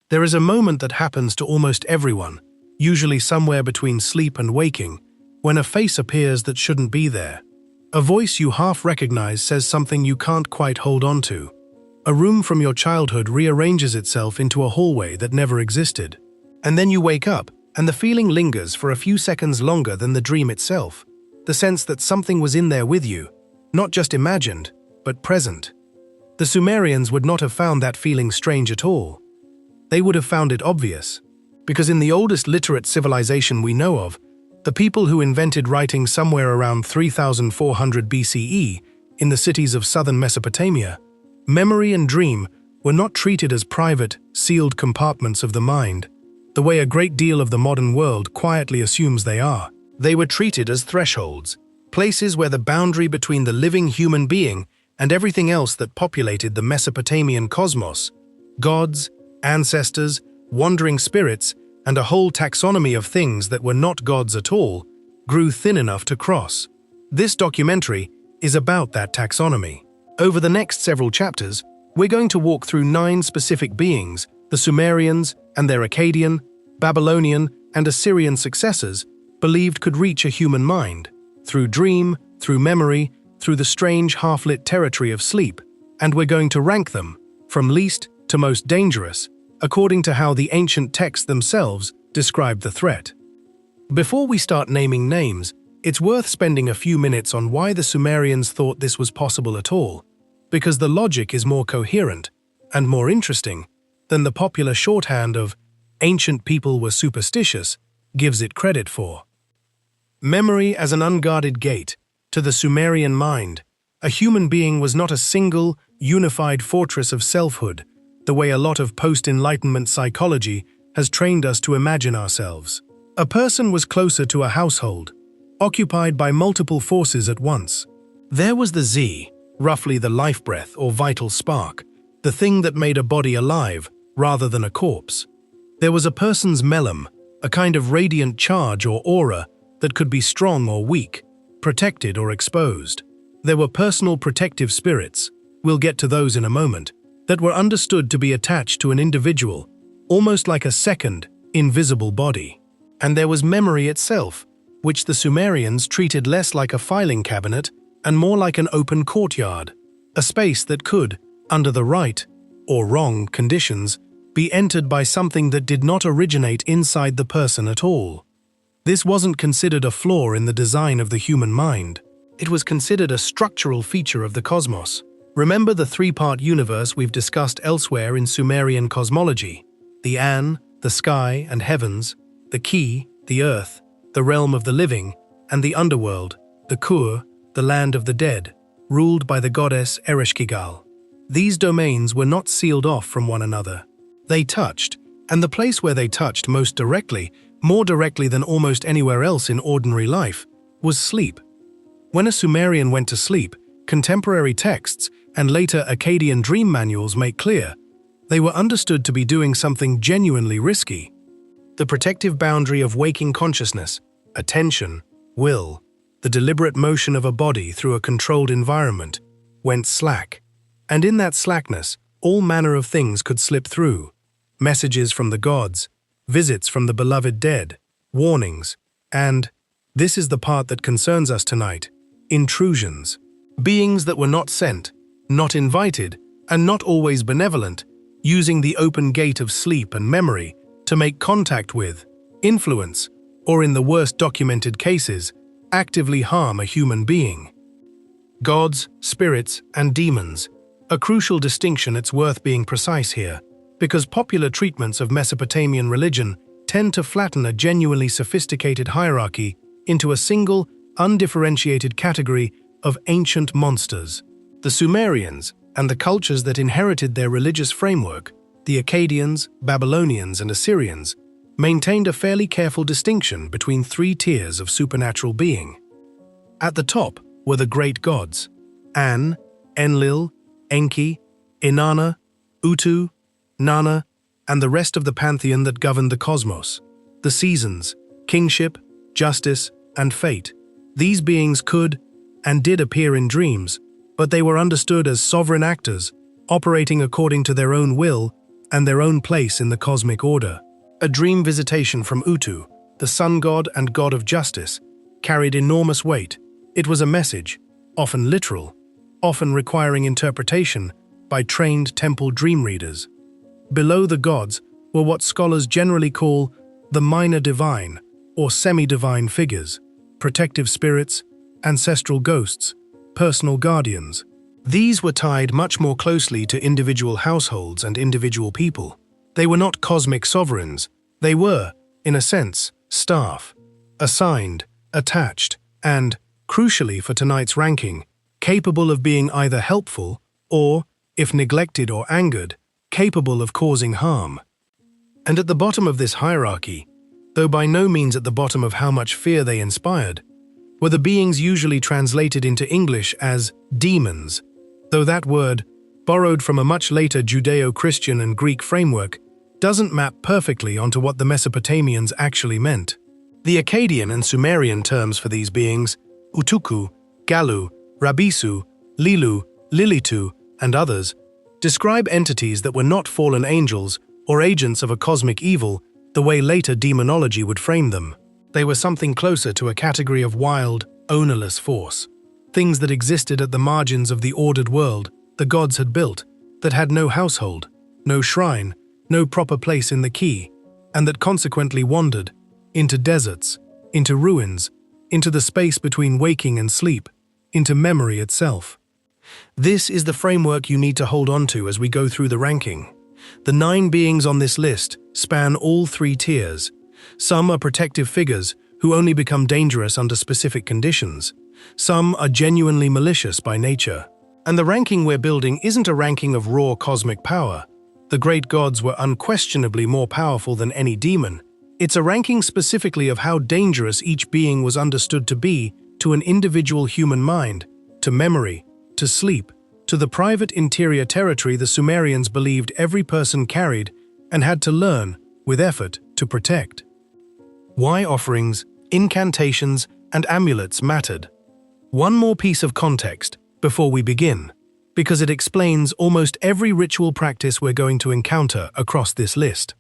There is a moment that happens to almost everyone, usually somewhere between sleep and waking, when a face appears that shouldn't be there. A voice you half recognize says something you can't quite hold on to. A room from your childhood rearranges itself into a hallway that never existed. And then you wake up, and the feeling lingers for a few seconds longer than the dream itself. The sense that something was in there with you, not just imagined, but present. The Sumerians would not have found that feeling strange at all. They would have found it obvious, because in the oldest literate civilization we know of, the people who invented writing somewhere around 3400 BCE in the cities of southern Mesopotamia, memory and dream were not treated as private, sealed compartments of the mind, the way a great deal of the modern world quietly assumes they are. They were treated as thresholds, places where the boundary between the living human being and everything else that populated the Mesopotamian cosmos, gods, ancestors, wandering spirits, and a whole taxonomy of things that were not gods at all, grew thin enough to cross. This documentary is about that taxonomy. Over the next several chapters, we're going to walk through 9 specific beings, the Sumerians and their Akkadian, Babylonian, and Assyrian successors believed could reach a human mind, through dream, through memory, through the strange half-lit territory of sleep, and we're going to rank them, from least to most dangerous, according to how the ancient texts themselves described the threat. Before we start naming names, it's worth spending a few minutes on why the Sumerians thought this was possible at all, because the logic is more coherent and more interesting than the popular shorthand of "ancient people were superstitious" gives it credit for. Memory as an unguarded gate. To the Sumerian mind, a human being was not a single, unified fortress of selfhood, the way a lot of post-Enlightenment psychology has trained us to imagine ourselves. A person was closer to a household, occupied by multiple forces at once. There was the Z, roughly the life breath or vital spark, the thing that made a body alive rather than a corpse. There was a person's melem, a kind of radiant charge or aura that could be strong or weak, protected or exposed. There were personal protective spirits, we'll get to those in a moment, that were understood to be attached to an individual, almost like a second, invisible body. And there was memory itself, which the Sumerians treated less like a filing cabinet and more like an open courtyard, a space that could, under the right or wrong conditions, be entered by something that did not originate inside the person at all. This wasn't considered a flaw in the design of the human mind. It was considered a structural feature of the cosmos. Remember the 3-part universe we've discussed elsewhere in Sumerian cosmology: the An, the sky and heavens, the Ki, the earth, the realm of the living, and the underworld, the Kur, the land of the dead, ruled by the goddess Ereshkigal. These domains were not sealed off from one another. They touched, and the place where they touched most directly, more directly than almost anywhere else in ordinary life, was sleep. When a Sumerian went to sleep, contemporary texts and later Akkadian dream manuals make clear, they were understood to be doing something genuinely risky. The protective boundary of waking consciousness, attention, will, the deliberate motion of a body through a controlled environment, went slack. And in that slackness, all manner of things could slip through. Messages from the gods, visits from the beloved dead, warnings, and, this is the part that concerns us tonight, intrusions. Beings that were not sent, not invited, and not always benevolent, using the open gate of sleep and memory to make contact with, influence, or in the worst documented cases, actively harm a human being. Gods, spirits, and demons. A crucial distinction. It's worth being precise here, because popular treatments of Mesopotamian religion tend to flatten a genuinely sophisticated hierarchy into a single, undifferentiated category of ancient monsters. The Sumerians, and the cultures that inherited their religious framework, the Akkadians, Babylonians, and Assyrians, maintained a fairly careful distinction between 3 tiers of supernatural being. At the top were the great gods: An, Enlil, Enki, Inanna, Utu, Nana, and the rest of the pantheon that governed the cosmos. The seasons, kingship, justice, and fate. These beings could and did appear in dreams, but they were understood as sovereign actors, operating according to their own will and their own place in the cosmic order. A dream visitation from Utu, the sun god and god of justice, carried enormous weight. It was a message, often literal, often requiring interpretation by trained temple dream readers. Below the gods were what scholars generally call the minor divine or semi-divine figures, protective spirits, ancestral ghosts, personal guardians. These were tied much more closely to individual households and individual people. They were not cosmic sovereigns. They were, in a sense, staff, assigned, attached, and, crucially for tonight's ranking, capable of being either helpful or, if neglected or angered, capable of causing harm. And at the bottom of this hierarchy, though by no means at the bottom of how much fear they inspired, were the beings usually translated into English as demons, though that word, borrowed from a much later Judeo-Christian and Greek framework, doesn't map perfectly onto what the Mesopotamians actually meant. The Akkadian and Sumerian terms for these beings, Utuku, Galu, Rabisu, Lilu, Lilitu, and others, describe entities that were not fallen angels or agents of a cosmic evil the way later demonology would frame them. They were something closer to a category of wild, ownerless force, things that existed at the margins of the ordered world the gods had built, that had no household, no shrine, no proper place in the key, and that consequently wandered into deserts, into ruins, into the space between waking and sleep, into memory itself. This is the framework you need to hold on to as we go through the ranking. The 9 beings on this list span all 3 tiers. Some are protective figures who only become dangerous under specific conditions. Some are genuinely malicious by nature. And the ranking we're building isn't a ranking of raw cosmic power. The great gods were unquestionably more powerful than any demon. It's a ranking specifically of how dangerous each being was understood to be to an individual human mind, to memory, to sleep, to the private interior territory the Sumerians believed every person carried and had to learn, with effort, to protect. Why offerings, incantations, and amulets mattered. One more piece of context before we begin, because it explains almost every ritual practice we're going to encounter across this list.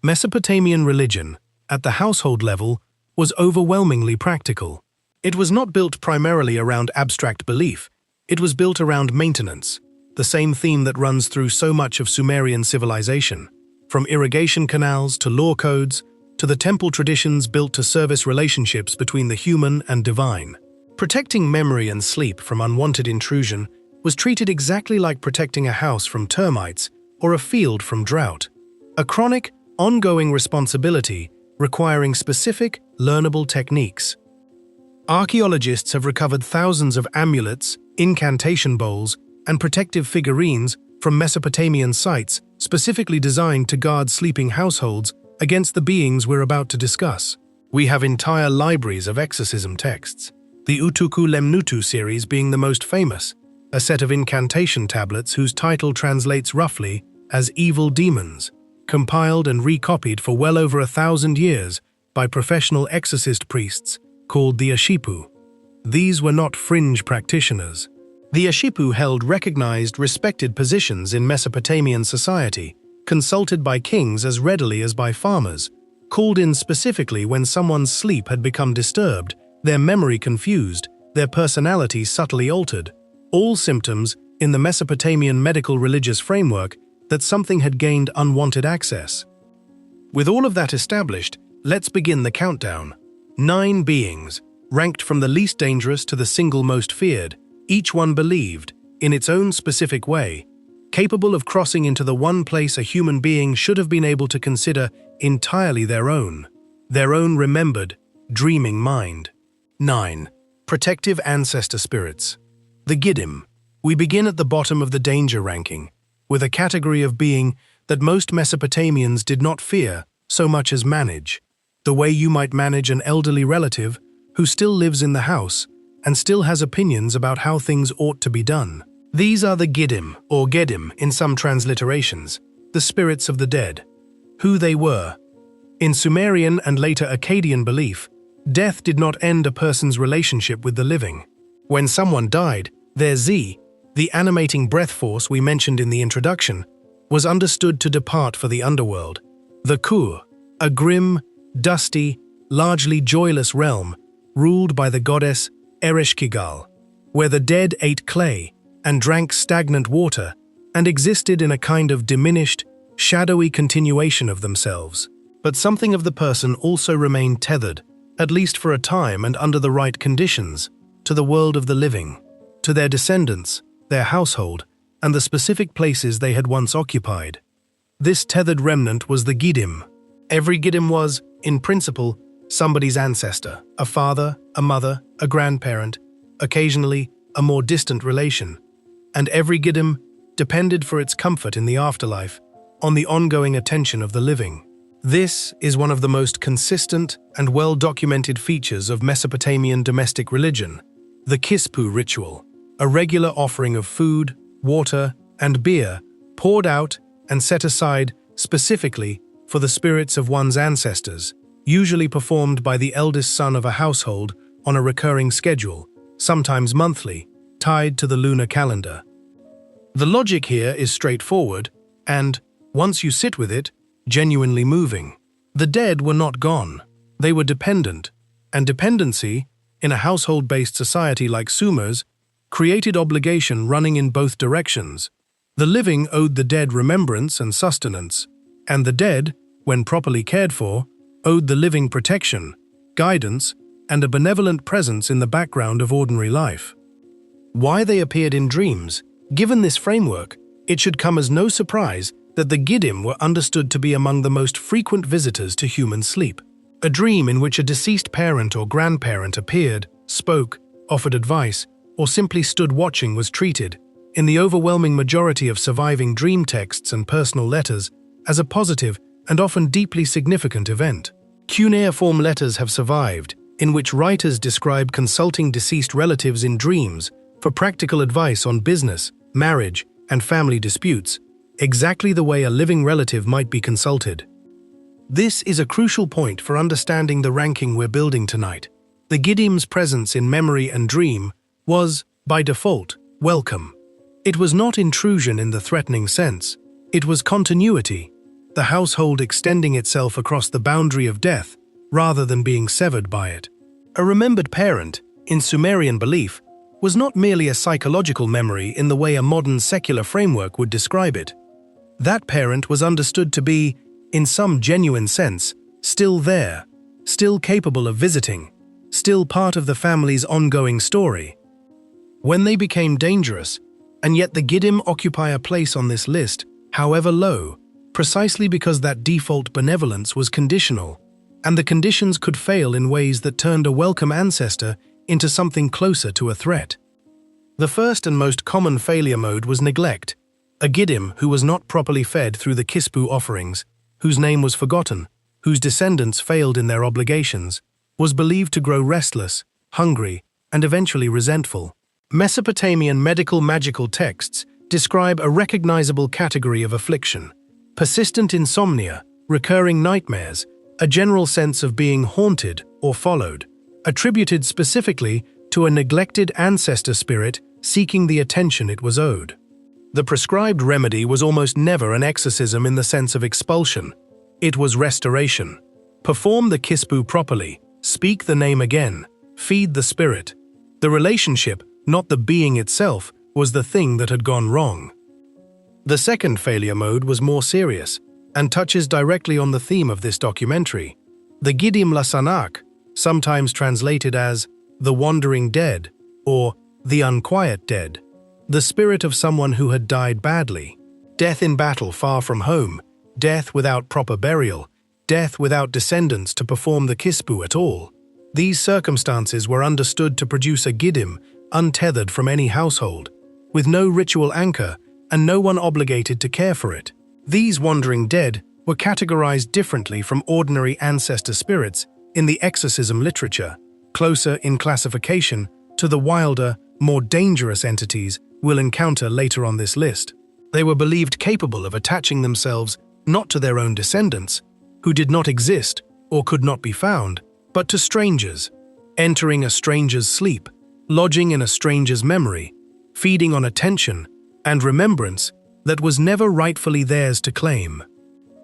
Mesopotamian religion, at the household level, was overwhelmingly practical. It was not built primarily around abstract belief. It was built around maintenance, the same theme that runs through so much of Sumerian civilization, from irrigation canals to law codes, to the temple traditions built to service relationships between the human and divine. Protecting memory and sleep from unwanted intrusion was treated exactly like protecting a house from termites or a field from drought. A chronic, ongoing responsibility requiring specific, learnable techniques. Archaeologists have recovered thousands of amulets, incantation bowls, and protective figurines from Mesopotamian sites specifically designed to guard sleeping households against the beings we're about to discuss. We have entire libraries of exorcism texts, the Utuku Lemnutu series being the most famous, a set of incantation tablets whose title translates roughly as evil demons, compiled and recopied for well over 1,000 years by professional exorcist priests called the Ashipu. These were not fringe practitioners. The Ashipu held recognized, respected positions in Mesopotamian society, consulted by kings as readily as by farmers, called in specifically when someone's sleep had become disturbed, their memory confused, their personality subtly altered, all symptoms in the Mesopotamian medical religious framework that something had gained unwanted access. With all of that established, let's begin the countdown. 9 beings, ranked from the least dangerous to the single most feared, each one believed, in its own specific way, capable of crossing into the one place a human being should have been able to consider entirely their own remembered, dreaming mind. 9. Protective ancestor spirits. The Giddim. We begin at the bottom of the danger ranking, with a category of being that most Mesopotamians did not fear so much as manage, the way you might manage an elderly relative who still lives in the house and still has opinions about how things ought to be done. These are the Giddim, or Gedim in some transliterations, the spirits of the dead. Who they were. In Sumerian and later Akkadian belief, death did not end a person's relationship with the living. When someone died, their Z, the animating breath force we mentioned in the introduction, was understood to depart for the underworld. The Kur, a grim, dusty, largely joyless realm, ruled by the goddess Ereshkigal, where the dead ate clay and drank stagnant water and existed in a kind of diminished, shadowy continuation of themselves. But something of the person also remained tethered, at least for a time and under the right conditions, to the world of the living, to their descendants, their household, and the specific places they had once occupied. This tethered remnant was the Giddim. Every Giddim was, in principle, somebody's ancestor, a father, a mother, a grandparent, occasionally a more distant relation. And every Giddim depended for its comfort in the afterlife on the ongoing attention of the living. This is one of the most consistent and well-documented features of Mesopotamian domestic religion, the Kispu ritual, a regular offering of food, water, and beer poured out and set aside specifically for the spirits of one's ancestors, usually performed by the eldest son of a household on a recurring schedule, sometimes monthly, tied to the lunar calendar. The logic here is straightforward and, once you sit with it, genuinely moving. The dead were not gone. They were dependent, and dependency, in a household-based society like Sumer's, created obligation running in both directions. The living owed the dead remembrance and sustenance, and the dead, when properly cared for, owed the living protection, guidance, and a benevolent presence in the background of ordinary life. Why they appeared in dreams? Given this framework, it should come as no surprise that the Giddim were understood to be among the most frequent visitors to human sleep. A dream in which a deceased parent or grandparent appeared, spoke, offered advice, or simply stood watching was treated, in the overwhelming majority of surviving dream texts and personal letters, as a positive and often deeply significant event. Cuneiform letters have survived, in which writers describe consulting deceased relatives in dreams for practical advice on business, marriage, and family disputes, exactly the way a living relative might be consulted. This is a crucial point for understanding the ranking we're building tonight. The Giddim's presence in memory and dream was, by default, welcome. It was not intrusion in the threatening sense. It was continuity, the household extending itself across the boundary of death rather than being severed by it. A remembered parent, in Sumerian belief, was not merely a psychological memory in the way a modern secular framework would describe it. That parent was understood to be, in some genuine sense, still there, still capable of visiting, still part of the family's ongoing story. When they became dangerous, and yet the Giddim occupy a place on this list, however low, precisely because that default benevolence was conditional, and the conditions could fail in ways that turned a welcome ancestor into something closer to a threat. The first and most common failure mode was neglect. A Giddim who was not properly fed through the Kispu offerings, whose name was forgotten, whose descendants failed in their obligations, was believed to grow restless, hungry, and eventually resentful. Mesopotamian medical magical texts describe a recognizable category of affliction: persistent insomnia, recurring nightmares, a general sense of being haunted or followed, attributed specifically to a neglected ancestor spirit seeking the attention it was owed. The prescribed remedy was almost never an exorcism in the sense of expulsion. It was restoration. Perform the Kispu properly, speak the name again, feed the spirit. The relationship, not the being itself, was the thing that had gone wrong. The second failure mode was more serious and touches directly on the theme of this documentary. The Giddim Lasanak, sometimes translated as the wandering dead or the unquiet dead, the spirit of someone who had died badly, death in battle far from home, death without proper burial, death without descendants to perform the Kispu at all. These circumstances were understood to produce a Giddim untethered from any household, with no ritual anchor and no one obligated to care for it. These wandering dead were categorized differently from ordinary ancestor spirits in the exorcism literature, closer in classification to the wilder, more dangerous entities we'll encounter later on this list. They were believed capable of attaching themselves not to their own descendants, who did not exist or could not be found, but to strangers, entering a stranger's sleep, lodging in a stranger's memory, feeding on attention and remembrance that was never rightfully theirs to claim.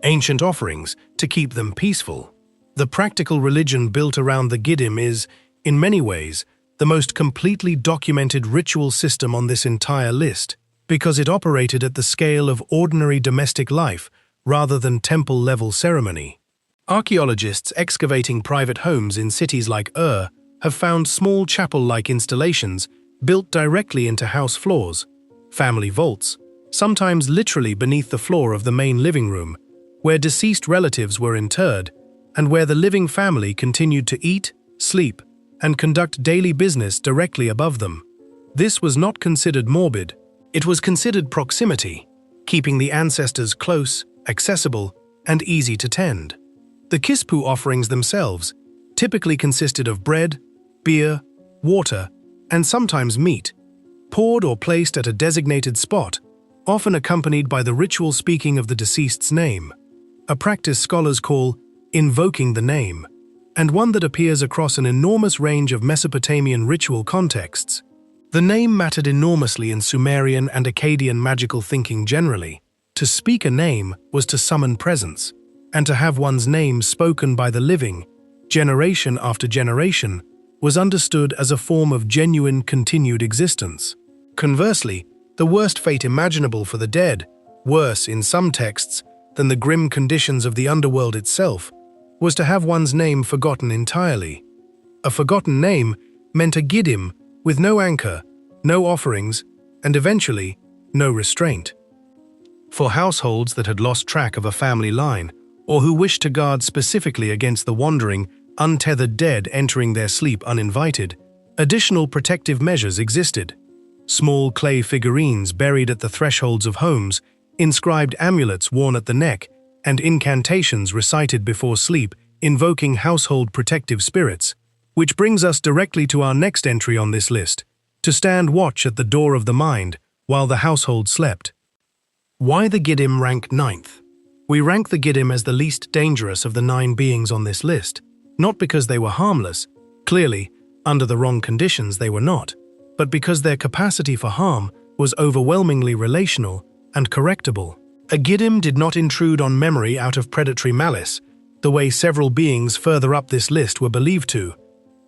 Ancient offerings to keep them peaceful. The practical religion built around the Giddim is, in many ways, the most completely documented ritual system on this entire list, because it operated at the scale of ordinary domestic life rather than temple-level ceremony. Archaeologists excavating private homes in cities like have found small chapel-like installations built directly into house floors, family vaults, sometimes literally beneath the floor of the main living room, where deceased relatives were interred, and where the living family continued to eat, sleep, and conduct daily business directly above them. This was not considered morbid. It was considered proximity, keeping the ancestors close, accessible, and easy to tend. The kispu offerings themselves typically consisted of bread, beer, water, and sometimes meat, poured or placed at a designated spot, often accompanied by the ritual speaking of the deceased's name, a practice scholars call invoking the name, and one that appears across an enormous range of Mesopotamian ritual contexts. The name mattered enormously in Sumerian and Akkadian magical thinking generally. To speak a name was to summon presence, and to have one's name spoken by the living, generation after generation, was understood as a form of genuine continued existence. Conversely, the worst fate imaginable for the dead, worse in some texts than the grim conditions of the underworld itself, was to have one's name forgotten entirely. A forgotten name meant a Giddim with no anchor, no offerings, and eventually, no restraint. For households that had lost track of a family line, or who wished to guard specifically against the wandering, untethered dead entering their sleep uninvited, additional protective measures existed. Small clay figurines buried at the thresholds of homes, inscribed amulets worn at the neck, and incantations recited before sleep, invoking household protective spirits, which brings us directly to our next entry on this list, to stand watch at the door of the mind while the household slept. Why the Giddim rank ninth? We rank the Giddim as the least dangerous of the 9 beings on this list, not because they were harmless, clearly, under the wrong conditions they were not, but because their capacity for harm was overwhelmingly relational and correctable. A Giddim did not intrude on memory out of predatory malice, the way several beings further up this list were believed to.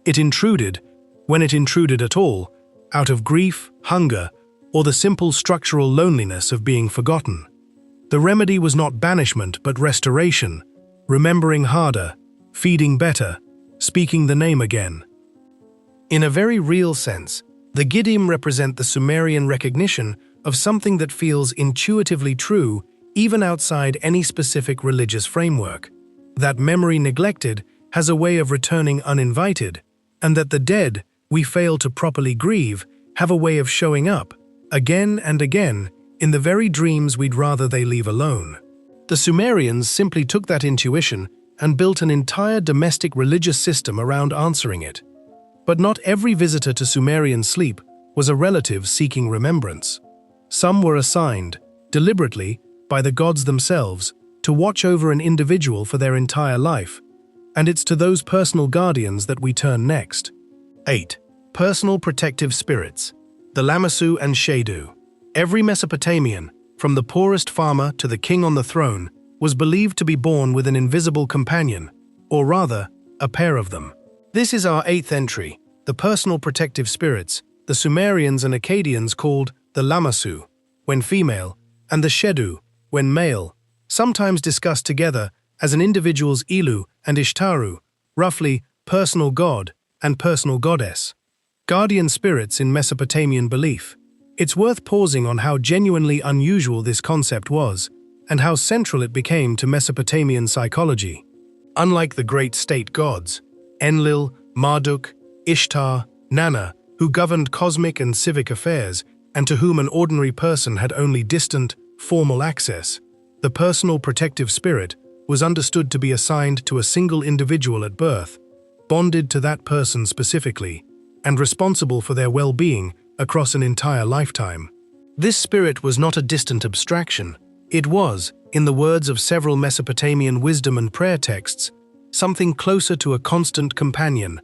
It intruded, when it intruded at all, out of grief, hunger, or the simple structural loneliness of being forgotten. The remedy was not banishment but restoration, remembering harder, feeding better, speaking the name again. In a very real sense, the Giddim represent the Sumerian recognition of something that feels intuitively true even outside any specific religious framework, that memory neglected has a way of returning uninvited, and that the dead we fail to properly grieve have a way of showing up, again and again, in the very dreams we'd rather they leave alone. The Sumerians simply took that intuition and built an entire domestic religious system around answering it. But not every visitor to Sumerian sleep was a relative seeking remembrance. Some were assigned, deliberately, by the gods themselves, to watch over an individual for their entire life, and it's to those personal guardians that we turn next. 8. Personal protective spirits. The Lamassu and Shedu. Every Mesopotamian, from the poorest farmer to the king on the throne, was believed to be born with an invisible companion, or rather, a pair of them. This is our 8th entry, the personal protective spirits, the Sumerians and Akkadians called the Lamassu, when female, and the Shedu, when male, sometimes discussed together as an individual's Ilu and Ishtaru, roughly personal god and personal goddess. Guardian spirits in Mesopotamian belief. It's worth pausing on how genuinely unusual this concept was, and how central it became to Mesopotamian psychology. Unlike the great state gods, Enlil, Marduk, Ishtar, Nana, who governed cosmic and civic affairs, and to whom an ordinary person had only distant, formal access, the personal protective spirit was understood to be assigned to a single individual at birth, bonded to that person specifically, and responsible for their well-being across an entire lifetime. This spirit was not a distant abstraction. It was, in the words of several Mesopotamian wisdom and prayer texts, something closer to a constant companion,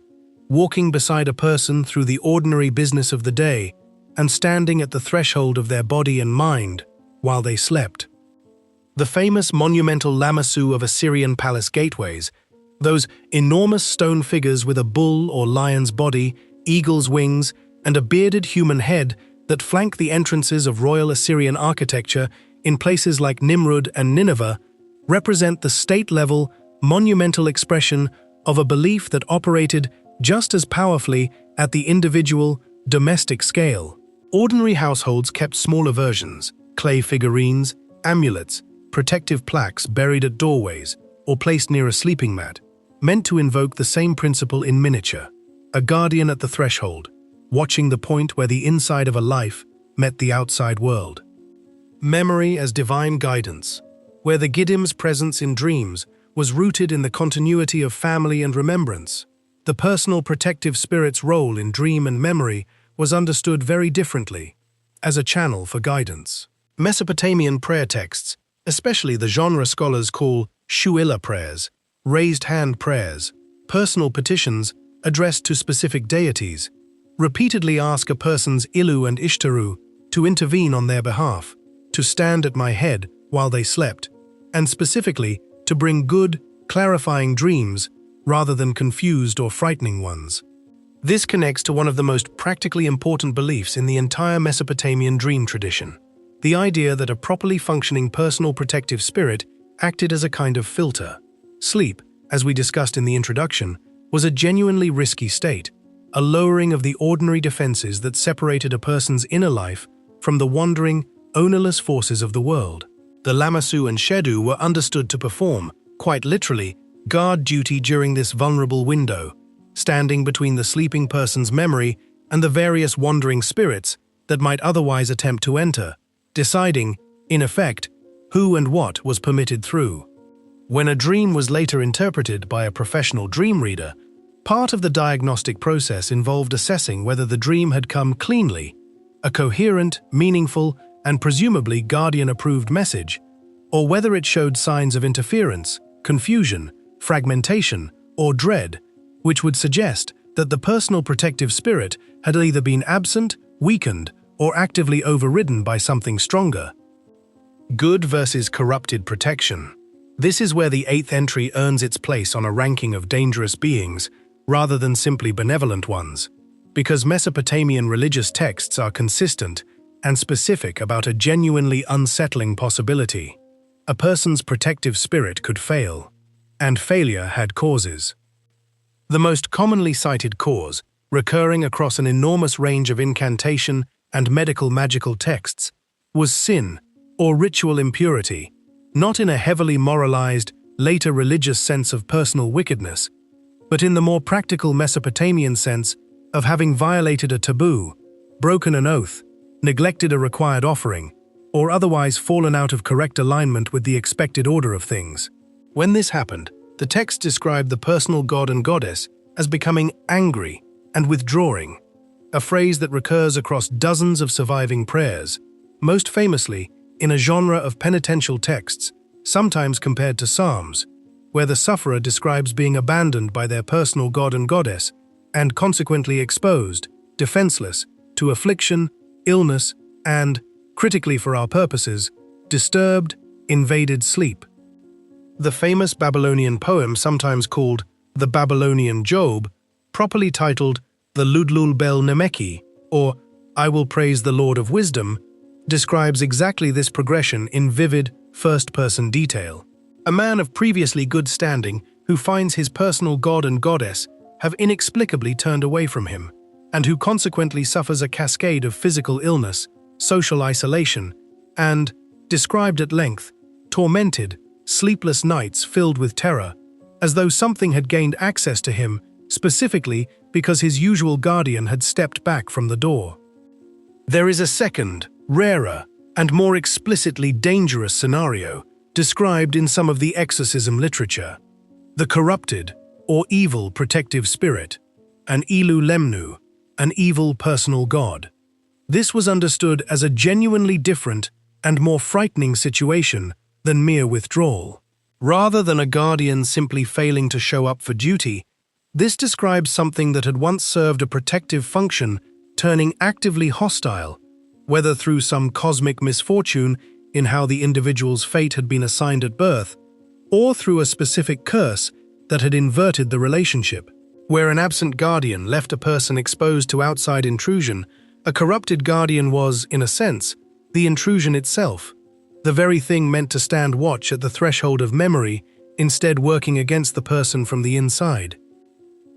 walking beside a person through the ordinary business of the day and standing at the threshold of their body and mind, while they slept. The famous monumental lamassu of Assyrian palace gateways, those enormous stone figures with a bull or lion's body, eagle's wings, and a bearded human head that flank the entrances of royal Assyrian architecture in places like Nimrud and Nineveh, represent the state-level, monumental expression of a belief that operated just as powerfully at the individual, domestic scale. Ordinary households kept smaller versions, clay figurines, amulets, protective plaques buried at doorways or placed near a sleeping mat, meant to invoke the same principle in miniature, a guardian at the threshold, watching the point where the inside of a life met the outside world. Memory as divine guidance, where the Giddim's presence in dreams was rooted in the continuity of family and remembrance. The personal protective spirit's role in dream and memory was understood very differently, as a channel for guidance. Mesopotamian prayer texts, especially the genre scholars call shu'ila prayers, raised hand prayers, personal petitions addressed to specific deities, repeatedly ask a person's Ilu and Ishtaru to intervene on their behalf, to stand at my head while they slept, and specifically to bring good, clarifying dreams rather than confused or frightening ones. This connects to one of the most practically important beliefs in the entire Mesopotamian dream tradition, the idea that a properly functioning personal protective spirit acted as a kind of filter. Sleep, as we discussed in the introduction, was a genuinely risky state, a lowering of the ordinary defenses that separated a person's inner life from the wandering, ownerless forces of the world. The lamassu and shedu were understood to perform, quite literally, guard duty during this vulnerable window, standing between the sleeping person's memory and the various wandering spirits that might otherwise attempt to enter, deciding, in effect, who and what was permitted through. When a dream was later interpreted by a professional dream reader, part of the diagnostic process involved assessing whether the dream had come cleanly, a coherent, meaningful, and presumably guardian-approved message, or whether it showed signs of interference, confusion, fragmentation, or dread, which would suggest that the personal protective spirit had either been absent, weakened, or actively overridden by something stronger. Good versus corrupted protection. This is where the eighth entry earns its place on a ranking of dangerous beings, rather than simply benevolent ones, because Mesopotamian religious texts are consistent and specific about a genuinely unsettling possibility. A person's protective spirit could fail, and failure had causes. The most commonly cited cause, recurring across an enormous range of incantation and medical magical texts, was sin, or ritual impurity, not in a heavily moralized, later religious sense of personal wickedness, but in the more practical Mesopotamian sense of having violated a taboo, broken an oath, neglected a required offering, or otherwise fallen out of correct alignment with the expected order of things. When this happened, the text described the personal god and goddess as becoming angry and withdrawing, a phrase that recurs across dozens of surviving prayers, most famously in a genre of penitential texts, sometimes compared to psalms, where the sufferer describes being abandoned by their personal god and goddess and consequently exposed, defenseless, to affliction, illness, and, critically for our purposes, disturbed, invaded sleep. The famous Babylonian poem, sometimes called the Babylonian Job, properly titled the Ludlul Bel Nemeki, or I Will Praise the Lord of Wisdom, describes exactly this progression in vivid, first-person detail. A man of previously good standing who finds his personal god and goddess have inexplicably turned away from him, and who consequently suffers a cascade of physical illness, social isolation, and, described at length, tormented, sleepless nights filled with terror, as though something had gained access to him, specifically because his usual guardian had stepped back from the door. There is a second, rarer, and more explicitly dangerous scenario described in some of the exorcism literature: the corrupted, or evil protective spirit, an Ilu Lemnu, an evil personal god. This was understood as a genuinely different and more frightening situation than mere withdrawal. Rather than a guardian simply failing to show up for duty, this describes something that had once served a protective function turning actively hostile, whether through some cosmic misfortune, in how the individual's fate had been assigned at birth, or through a specific curse that had inverted the relationship. Where an absent guardian left a person exposed to outside intrusion, a corrupted guardian was, in a sense, the intrusion itself, the very thing meant to stand watch at the threshold of memory, instead working against the person from the inside.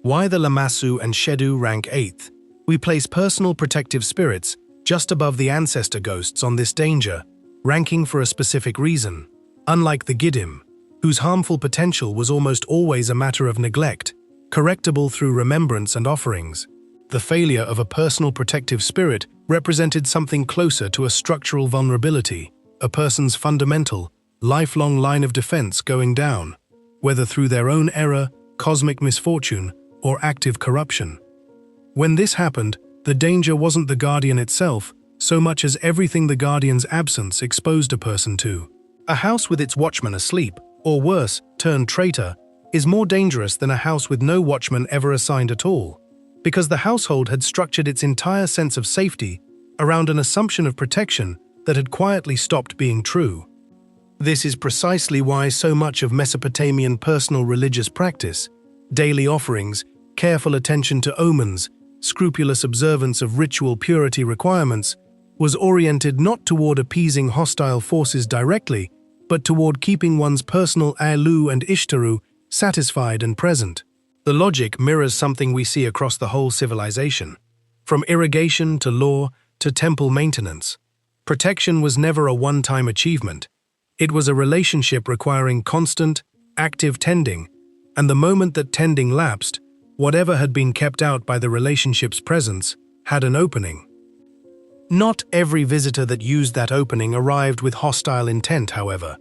Why the Lamassu and Shedu rank 8th? We place personal protective spirits just above the ancestor ghosts on this danger, ranking for a specific reason. Unlike the Giddim, whose harmful potential was almost always a matter of neglect, correctable through remembrance and offerings, the failure of a personal protective spirit represented something closer to a structural vulnerability, a person's fundamental, lifelong line of defense going down, whether through their own error, cosmic misfortune, or active corruption. When this happened, the danger wasn't the guardian itself, so much as everything the guardian's absence exposed a person to. A house with its watchman asleep, or worse, turned traitor, is more dangerous than a house with no watchman ever assigned at all, because the household had structured its entire sense of safety around an assumption of protection that had quietly stopped being true. This is precisely why so much of Mesopotamian personal religious practice, daily offerings, careful attention to omens, scrupulous observance of ritual purity requirements, was oriented not toward appeasing hostile forces directly, but toward keeping one's personal Alu and Ishtaru satisfied and present. The logic mirrors something we see across the whole civilization. From irrigation to law to temple maintenance, protection was never a one-time achievement. It was a relationship requiring constant, active tending, and the moment that tending lapsed, whatever had been kept out by the relationship's presence had an opening. Not every visitor that used that opening arrived with hostile intent, however.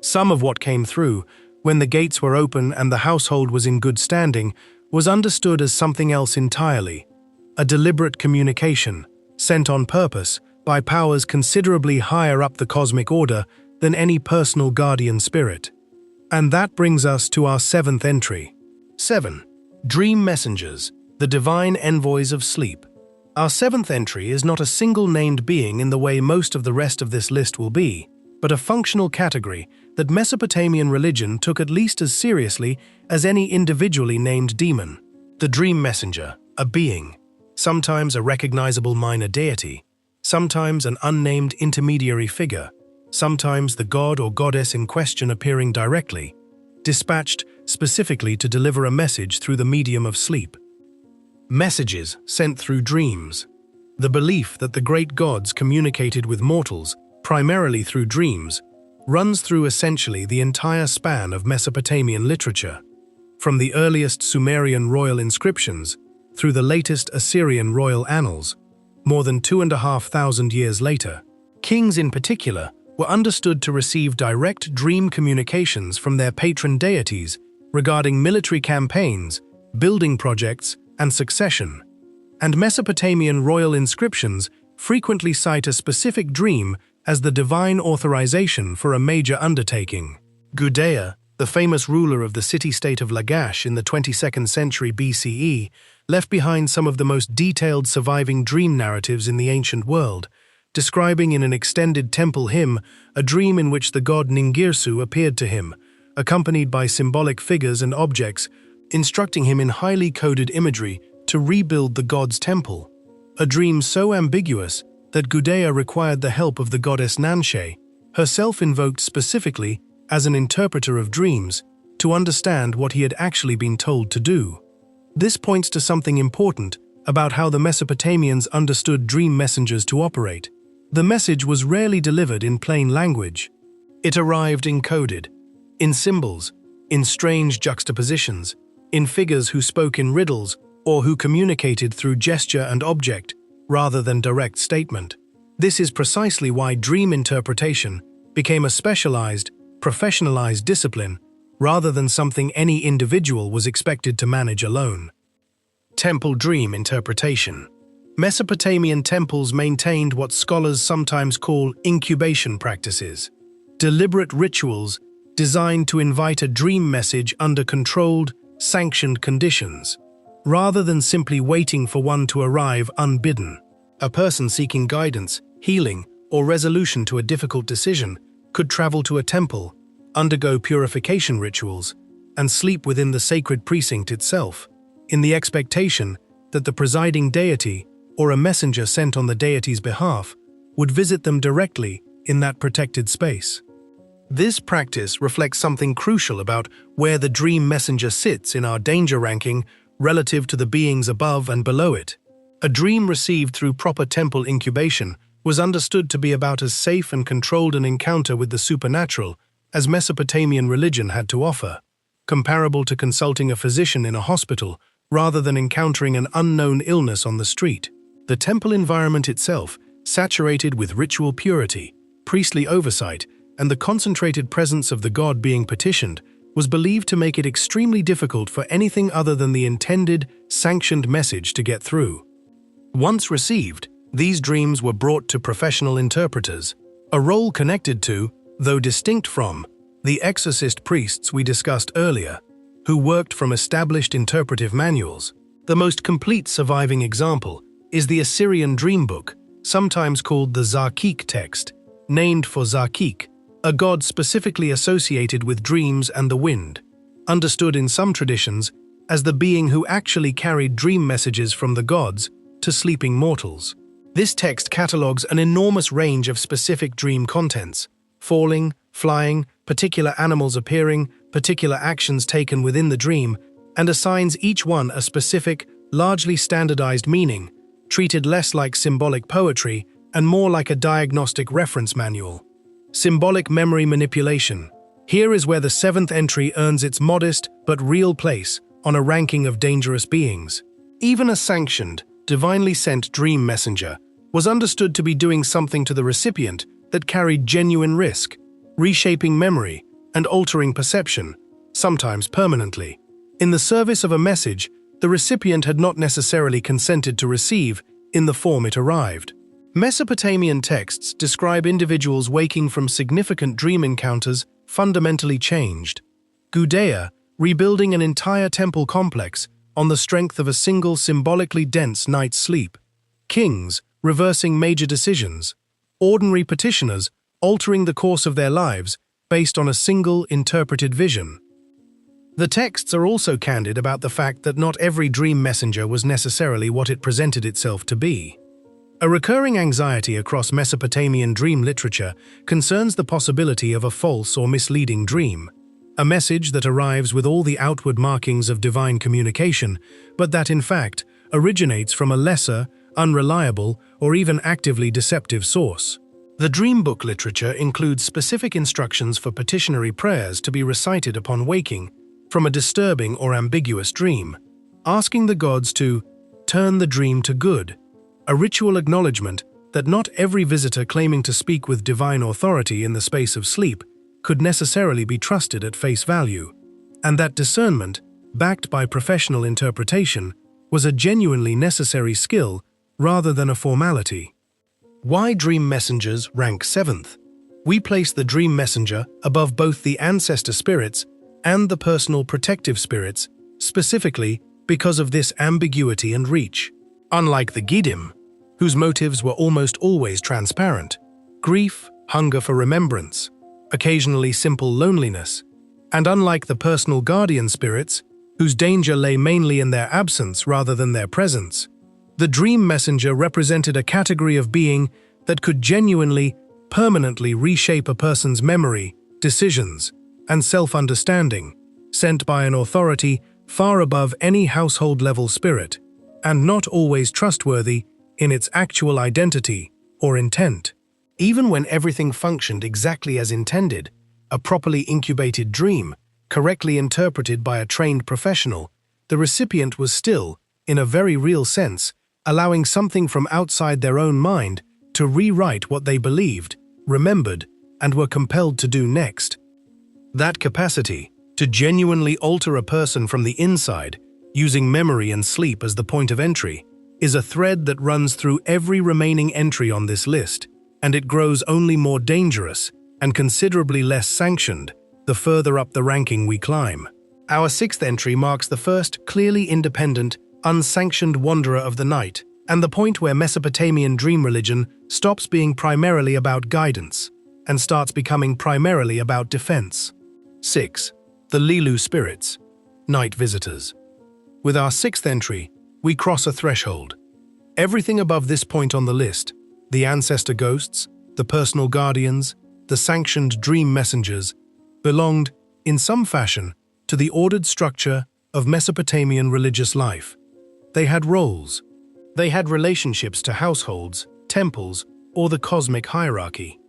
Some of what came through, when the gates were open and the household was in good standing, was understood as something else entirely, a deliberate communication, sent on purpose by powers considerably higher up the cosmic order than any personal guardian spirit. And that brings us to our 7th entry. 7. Dream messengers, the divine envoys of sleep. Our 7th entry is not a single named being in the way most of the rest of this list will be, but a functional category that Mesopotamian religion took at least as seriously as any individually named demon. The dream messenger, a being, sometimes a recognizable minor deity, sometimes an unnamed intermediary figure, sometimes the god or goddess in question appearing directly, dispatched specifically to deliver a message through the medium of sleep. Messages sent through dreams. The belief that the great gods communicated with mortals, primarily through dreams, runs through essentially the entire span of Mesopotamian literature, from the earliest Sumerian royal inscriptions through the latest Assyrian royal annals, more than 2,500 years later. Kings in particular were understood to receive direct dream communications from their patron deities regarding military campaigns, building projects, and succession. And Mesopotamian royal inscriptions frequently cite a specific dream as the divine authorization for a major undertaking. Gudea, the famous ruler of the city-state of Lagash in the 22nd century BCE, left behind some of the most detailed surviving dream narratives in the ancient world, describing in an extended temple hymn a dream in which the god Ningirsu appeared to him, accompanied by symbolic figures and objects, instructing him in highly coded imagery to rebuild the god's temple. A dream so ambiguous that Gudea required the help of the goddess Nanshe, herself invoked specifically as an interpreter of dreams, to understand what he had actually been told to do. This points to something important about how the Mesopotamians understood dream messengers to operate. The message was rarely delivered in plain language. It arrived encoded, in symbols, in strange juxtapositions, in figures who spoke in riddles or who communicated through gesture and object rather than direct statement. This is precisely why dream interpretation became a specialized, professionalized discipline rather than something any individual was expected to manage alone. Temple dream interpretation. Mesopotamian temples maintained what scholars sometimes call incubation practices, deliberate rituals designed to invite a dream message under controlled, sanctioned conditions, rather than simply waiting for one to arrive unbidden. A person seeking guidance, healing, or resolution to a difficult decision, could travel to a temple, undergo purification rituals, and sleep within the sacred precinct itself, in the expectation that the presiding deity or a messenger sent on the deity's behalf would visit them directly in that protected space. This practice reflects something crucial about where the dream messenger sits in our danger ranking relative to the beings above and below it. A dream received through proper temple incubation was understood to be about as safe and controlled an encounter with the supernatural as Mesopotamian religion had to offer, comparable to consulting a physician in a hospital rather than encountering an unknown illness on the street. The temple environment itself, saturated with ritual purity, priestly oversight, and the concentrated presence of the god being petitioned, was believed to make it extremely difficult for anything other than the intended, sanctioned message to get through. Once received, these dreams were brought to professional interpreters, a role connected to, though distinct from, the exorcist priests we discussed earlier, who worked from established interpretive manuals. The most complete surviving example is the Assyrian dream book, sometimes called the Zarkik text, named for Zarkik, a god specifically associated with dreams and the wind, understood in some traditions as the being who actually carried dream messages from the gods to sleeping mortals. This text catalogues an enormous range of specific dream contents: falling, flying, particular animals appearing, particular actions taken within the dream, and assigns each one a specific, largely standardized meaning, treated less like symbolic poetry and more like a diagnostic reference manual. Symbolic memory manipulation. Here is where the seventh entry earns its modest but real place on a ranking of dangerous beings. Even a sanctioned, divinely sent dream messenger was understood to be doing something to the recipient that carried genuine risk, reshaping memory and altering perception, sometimes permanently. In the service of a message the recipient had not necessarily consented to receive in the form it arrived. Mesopotamian texts describe individuals waking from significant dream encounters fundamentally changed. Gudea rebuilding an entire temple complex on the strength of a single symbolically dense night's sleep. Kings reversing major decisions. Ordinary petitioners altering the course of their lives based on a single interpreted vision. The texts are also candid about the fact that not every dream messenger was necessarily what it presented itself to be. A recurring anxiety across Mesopotamian dream literature concerns the possibility of a false or misleading dream, a message that arrives with all the outward markings of divine communication, but that in fact originates from a lesser, unreliable, or even actively deceptive source. The dream book literature includes specific instructions for petitionary prayers to be recited upon waking from a disturbing or ambiguous dream, asking the gods to turn the dream to good, a ritual acknowledgement that not every visitor claiming to speak with divine authority in the space of sleep could necessarily be trusted at face value, and that discernment, backed by professional interpretation, was a genuinely necessary skill rather than a formality. Why dream messengers rank 7th? We place the dream messenger above both the ancestor spirits and the personal protective spirits, specifically because of this ambiguity and reach. Unlike the Gidim, whose motives were almost always transparent, grief, hunger for remembrance, occasionally simple loneliness, and unlike the personal guardian spirits, whose danger lay mainly in their absence rather than their presence, the dream messenger represented a category of being that could genuinely, permanently reshape a person's memory, decisions, and self-understanding, sent by an authority far above any household-level spirit, and not always trustworthy in its actual identity or intent. Even when everything functioned exactly as intended, a properly incubated dream, correctly interpreted by a trained professional, the recipient was still, in a very real sense, allowing something from outside their own mind to rewrite what they believed, remembered, and were compelled to do next. That capacity, to genuinely alter a person from the inside, using memory and sleep as the point of entry, is a thread that runs through every remaining entry on this list, and it grows only more dangerous and considerably less sanctioned the further up the ranking we climb. Our 6th entry marks the first clearly independent, unsanctioned wanderer of the night, and the point where Mesopotamian dream religion stops being primarily about guidance and starts becoming primarily about defense. 6. The Lilu spirits, night visitors. With our 6th entry, we cross a threshold. Everything above this point on the list, the ancestor ghosts, the personal guardians, the sanctioned dream messengers, belonged, in some fashion, to the ordered structure of Mesopotamian religious life. They had roles. They had relationships to households, temples, or the cosmic hierarchy.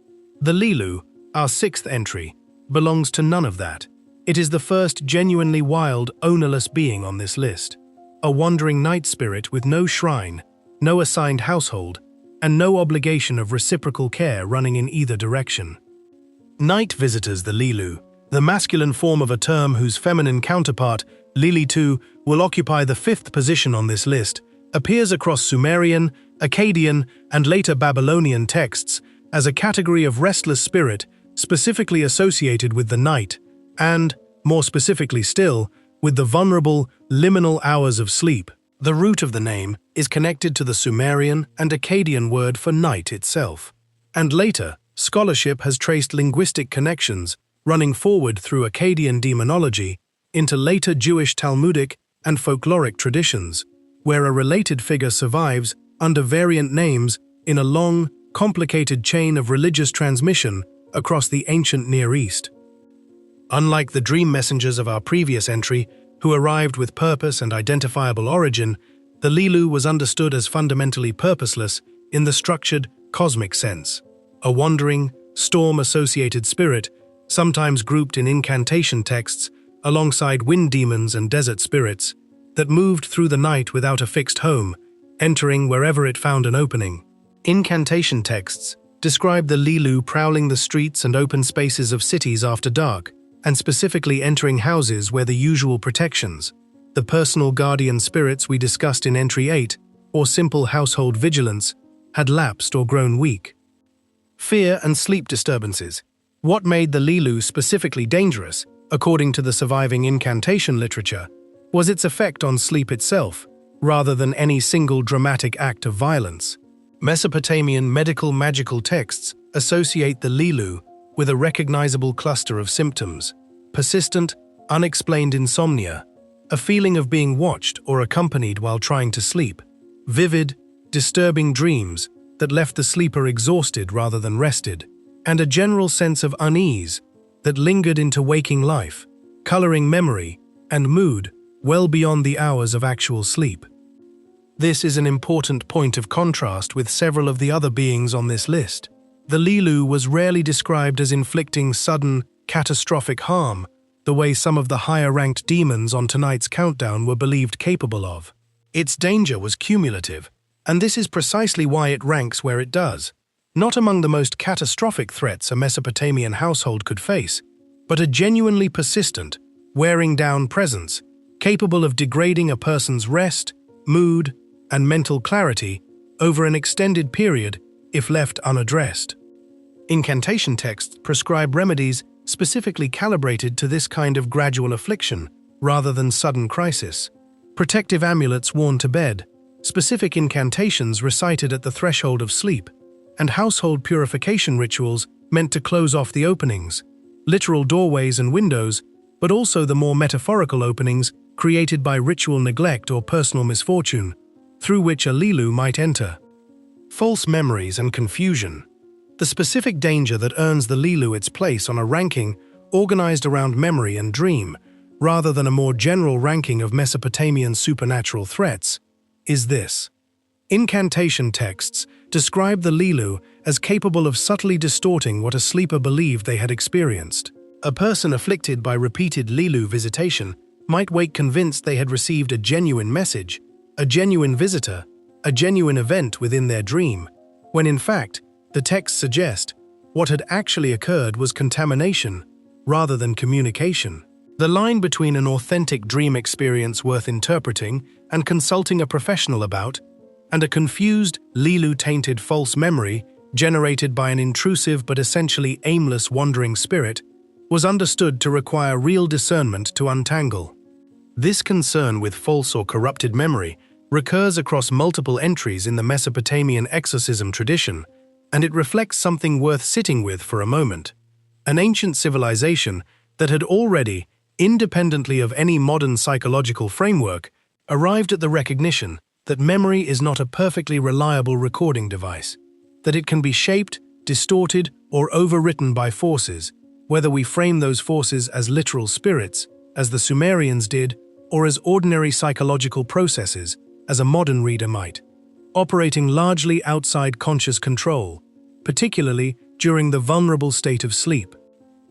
The Lilu, our 6th entry, belongs to none of that. It is the first genuinely wild, ownerless being on this list. A wandering night spirit with no shrine, no assigned household, and no obligation of reciprocal care running in either direction. Night visitors, the Lilu, the masculine form of a term whose feminine counterpart, Lilitu, will occupy the 5th position on this list, appears across Sumerian, Akkadian, and later Babylonian texts as a category of restless spirit specifically associated with the night and, more specifically still, with the vulnerable, liminal hours of sleep. The root of the name is connected to the Sumerian and Akkadian word for night itself. And later, scholarship has traced linguistic connections running forward through Akkadian demonology into later Jewish Talmudic and folkloric traditions, where a related figure survives under variant names in a long, complicated chain of religious transmission across the ancient Near East. Unlike the dream messengers of our previous entry, who arrived with purpose and identifiable origin, the Lilu was understood as fundamentally purposeless in the structured, cosmic sense. A wandering, storm-associated spirit, sometimes grouped in incantation texts alongside wind demons and desert spirits, that moved through the night without a fixed home, entering wherever it found an opening. Incantation texts describe the Lilu prowling the streets and open spaces of cities after dark, and specifically entering houses where the usual protections, the personal guardian spirits we discussed in Entry 8, or simple household vigilance, had lapsed or grown weak. Fear and sleep disturbances. What made the Lilu specifically dangerous, according to the surviving incantation literature, was its effect on sleep itself, rather than any single dramatic act of violence. Mesopotamian medical-magical texts associate the Lilu with a recognizable cluster of symptoms: persistent, unexplained insomnia, a feeling of being watched or accompanied while trying to sleep, vivid, disturbing dreams that left the sleeper exhausted rather than rested, and a general sense of unease that lingered into waking life, coloring memory and mood well beyond the hours of actual sleep. This is an important point of contrast with several of the other beings on this list. The Lilu was rarely described as inflicting sudden, catastrophic harm, the way some of the higher-ranked demons on tonight's countdown were believed capable of. Its danger was cumulative, and this is precisely why it ranks where it does. Not among the most catastrophic threats a Mesopotamian household could face, but a genuinely persistent, wearing-down presence, capable of degrading a person's rest, mood, and mental clarity over an extended period if left unaddressed. Incantation texts prescribe remedies specifically calibrated to this kind of gradual affliction, rather than sudden crisis. Protective amulets worn to bed, specific incantations recited at the threshold of sleep, and household purification rituals meant to close off the openings, literal doorways and windows, but also the more metaphorical openings created by ritual neglect or personal misfortune, through which a Lilu might enter. False memories and confusion. The specific danger that earns the Lilu its place on a ranking organized around memory and dream, rather than a more general ranking of Mesopotamian supernatural threats, is this. Incantation texts describe the Lilu as capable of subtly distorting what a sleeper believed they had experienced. A person afflicted by repeated Lilu visitation might wake convinced they had received a genuine message, a genuine visitor, a genuine event within their dream, when in fact, the texts suggest what had actually occurred was contamination rather than communication. The line between an authentic dream experience worth interpreting and consulting a professional about, and a confused, Lilu-tainted false memory generated by an intrusive but essentially aimless wandering spirit, was understood to require real discernment to untangle. This concern with false or corrupted memory recurs across multiple entries in the Mesopotamian exorcism tradition, and it reflects something worth sitting with for a moment. An ancient civilization that had already, independently of any modern psychological framework, arrived at the recognition that memory is not a perfectly reliable recording device, that it can be shaped, distorted, or overwritten by forces, whether we frame those forces as literal spirits, as the Sumerians did, or as ordinary psychological processes, as a modern reader might, operating largely outside conscious control, particularly during the vulnerable state of sleep.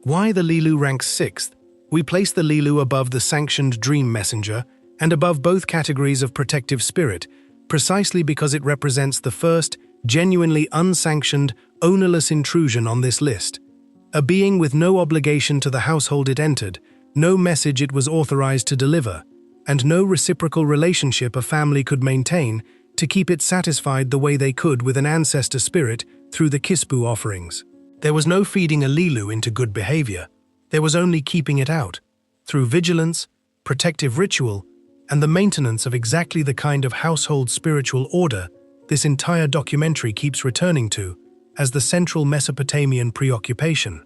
Why the Lilu ranks sixth? We place the Lilu above the sanctioned dream messenger and above both categories of protective spirit, precisely because it represents the first, genuinely unsanctioned, ownerless intrusion on this list. A being with no obligation to the household it entered, no message it was authorized to deliver, and no reciprocal relationship a family could maintain to keep it satisfied the way they could with an ancestor spirit through the Kispu offerings. There was no feeding a Lilu into good behavior. There was only keeping it out, through vigilance, protective ritual, and the maintenance of exactly the kind of household spiritual order this entire documentary keeps returning to as the central Mesopotamian preoccupation.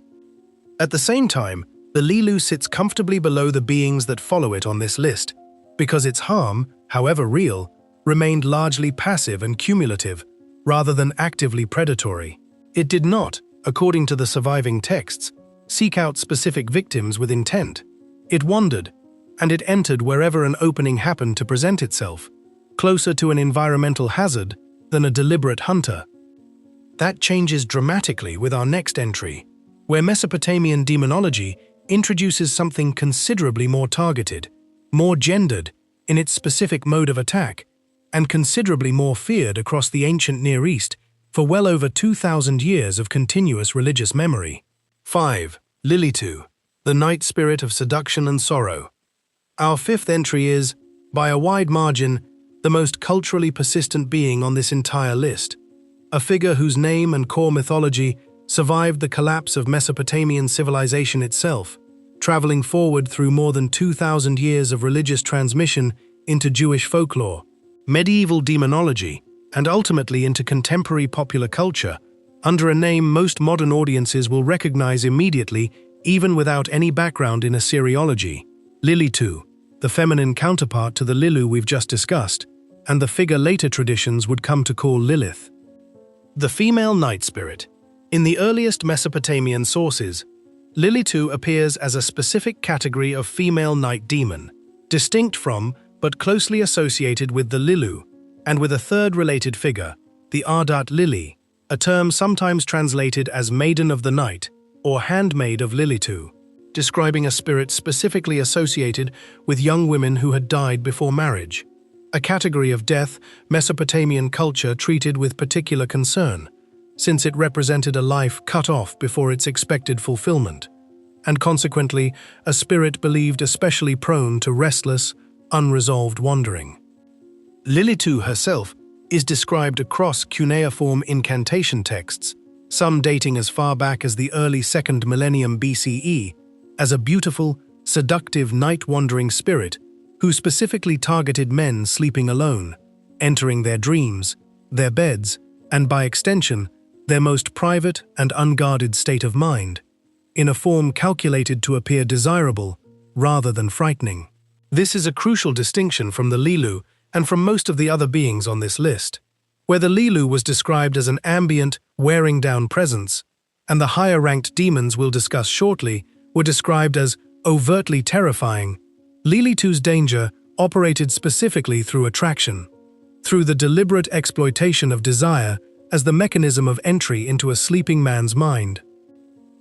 At the same time, the Lilu sits comfortably below the beings that follow it on this list, because its harm, however real, remained largely passive and cumulative, rather than actively predatory. It did not, according to the surviving texts, seek out specific victims with intent. It wandered, and it entered wherever an opening happened to present itself, closer to an environmental hazard than a deliberate hunter. That changes dramatically with our next entry, where Mesopotamian demonology introduces something considerably more targeted, more gendered in its specific mode of attack, and considerably more feared across the ancient Near East for well over 2,000 years of continuous religious memory. 5. Lilitu, the night spirit of seduction and sorrow. Our fifth entry is, by a wide margin, the most culturally persistent being on this entire list, a figure whose name and core mythology survived the collapse of Mesopotamian civilization itself, traveling forward through more than 2,000 years of religious transmission into Jewish folklore, medieval demonology, and ultimately into contemporary popular culture, under a name most modern audiences will recognize immediately, even without any background in Assyriology: Lilitu, the feminine counterpart to the Lilu we've just discussed, and the figure later traditions would come to call Lilith. The female night spirit. In the earliest Mesopotamian sources, Lilitu appears as a specific category of female night demon, distinct from, but closely associated with the Lilu, and with a third related figure, the Ardat Lili, a term sometimes translated as Maiden of the Night or Handmaid of Lilitu, describing a spirit specifically associated with young women who had died before marriage, a category of death Mesopotamian culture treated with particular concern, since it represented a life cut off before its expected fulfillment, and consequently a spirit believed especially prone to restless, unresolved wandering. Lilitu herself is described across cuneiform incantation texts, some dating as far back as the early 2nd millennium BCE, as a beautiful, seductive night-wandering spirit who specifically targeted men sleeping alone, entering their dreams, their beds, and by extension, their most private and unguarded state of mind, in a form calculated to appear desirable rather than frightening. This is a crucial distinction from the Lilu and from most of the other beings on this list, where the Lilu was described as an ambient, wearing-down presence, and the higher-ranked demons we'll discuss shortly were described as overtly terrifying. Lilitu's danger operated specifically through attraction, through the deliberate exploitation of desire as the mechanism of entry into a sleeping man's mind.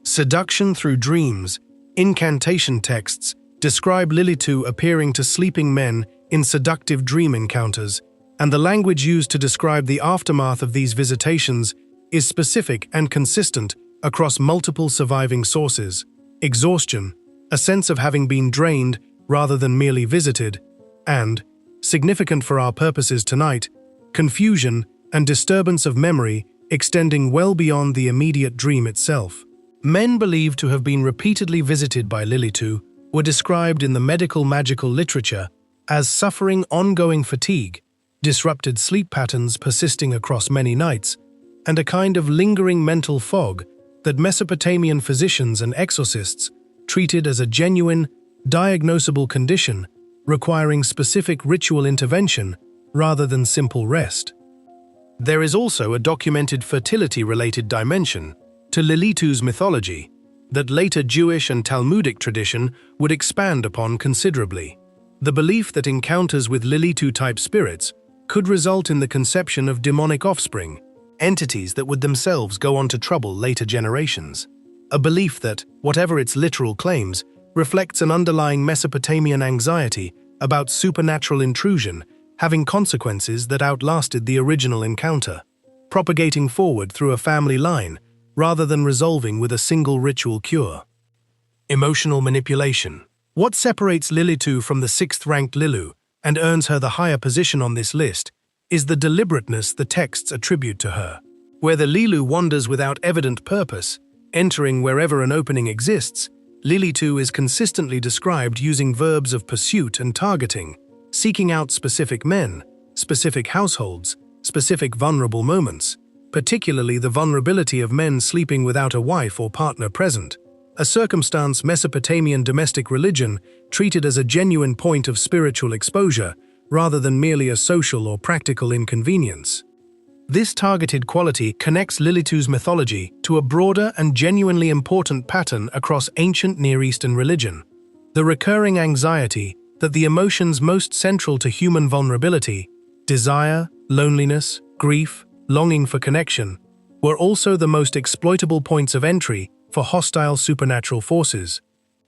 Seduction through dreams. Incantation texts describe Lilitu appearing to sleeping men in seductive dream encounters, and the language used to describe the aftermath of these visitations is specific and consistent across multiple surviving sources. Exhaustion, a sense of having been drained rather than merely visited, and, significant for our purposes tonight, confusion and disturbance of memory extending well beyond the immediate dream itself. Men believed to have been repeatedly visited by Lilitu were described in the medical magical literature as suffering ongoing fatigue, disrupted sleep patterns persisting across many nights, and a kind of lingering mental fog that Mesopotamian physicians and exorcists treated as a genuine, diagnosable condition requiring specific ritual intervention rather than simple rest. There is also a documented fertility-related dimension to Lilitu's mythology that later Jewish and Talmudic tradition would expand upon considerably. The belief that encounters with Lilitu-type spirits could result in the conception of demonic offspring, entities that would themselves go on to trouble later generations. A belief that, whatever its literal claims, reflects an underlying Mesopotamian anxiety about supernatural intrusion having consequences that outlasted the original encounter, propagating forward through a family line rather than resolving with a single ritual cure. Emotional manipulation. What separates Lilitu from the sixth-ranked Lilu and earns her the higher position on this list is the deliberateness the texts attribute to her. Where the Lilu wanders without evident purpose, entering wherever an opening exists, Lilitu is consistently described using verbs of pursuit and targeting, seeking out specific men, specific households, specific vulnerable moments, particularly the vulnerability of men sleeping without a wife or partner present, a circumstance Mesopotamian domestic religion treated as a genuine point of spiritual exposure rather than merely a social or practical inconvenience. This targeted quality connects Lilitu's mythology to a broader and genuinely important pattern across ancient Near Eastern religion: the recurring anxiety that the emotions most central to human vulnerability, desire, loneliness, grief, longing for connection, were also the most exploitable points of entry for hostile supernatural forces.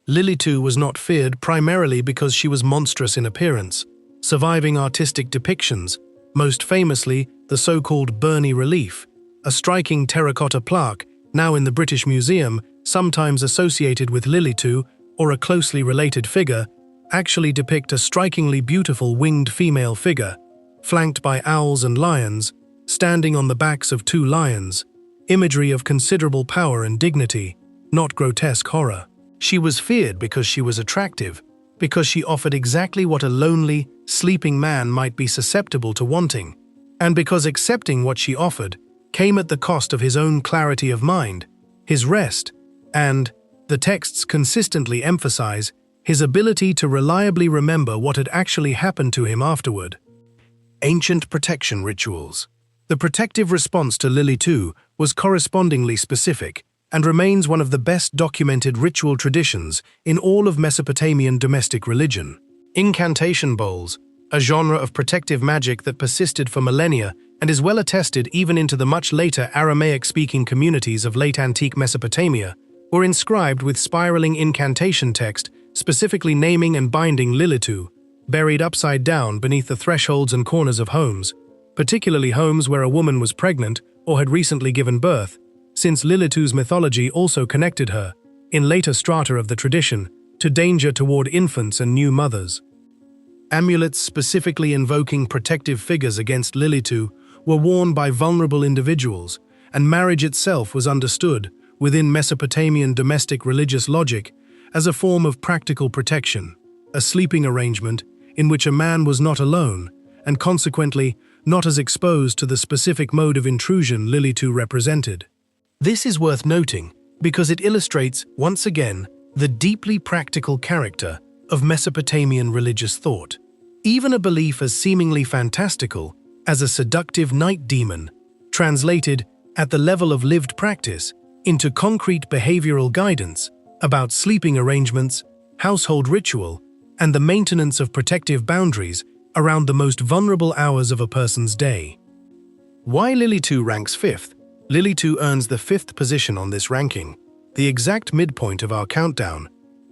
Lilitu was not feared primarily because she was monstrous in appearance, surviving artistic depictions, most famously the so-called Burney relief, a striking terracotta plaque now in the British Museum, sometimes associated with Lilitu or a closely related figure, actually depict a strikingly beautiful winged female figure, flanked by owls and lions, standing on the backs of two lions, imagery of considerable power and dignity, not grotesque horror. She was feared because she was attractive, because she offered exactly what a lonely, sleeping man might be susceptible to wanting, and because accepting what she offered came at the cost of his own clarity of mind, his rest, and, the texts consistently emphasize, his ability to reliably remember what had actually happened to him afterward. Ancient protection rituals. The protective response to Lilitu was correspondingly specific and remains one of the best documented ritual traditions in all of Mesopotamian domestic religion. Incantation bowls, a genre of protective magic that persisted for millennia and is well attested even into the much later Aramaic-speaking communities of late antique Mesopotamia, were inscribed with spiraling incantation text specifically naming and binding Lilitu, buried upside down beneath the thresholds and corners of homes, particularly homes where a woman was pregnant or had recently given birth, since Lilitu's mythology also connected her, in later strata of the tradition, to danger toward infants and new mothers. Amulets specifically invoking protective figures against Lilitu were worn by vulnerable individuals, and marriage itself was understood, within Mesopotamian domestic religious logic, as a form of practical protection, a sleeping arrangement in which a man was not alone, and consequently not as exposed to the specific mode of intrusion Lilitu represented. This is worth noting because it illustrates, once again, the deeply practical character of Mesopotamian religious thought. Even a belief as seemingly fantastical as a seductive night demon, translated, at the level of lived practice, into concrete behavioral guidance about sleeping arrangements, household ritual, and the maintenance of protective boundaries around the most vulnerable hours of a person's day. Why Lilitu ranks fifth? Lilitu earns the fifth position on this ranking, the exact midpoint of our countdown,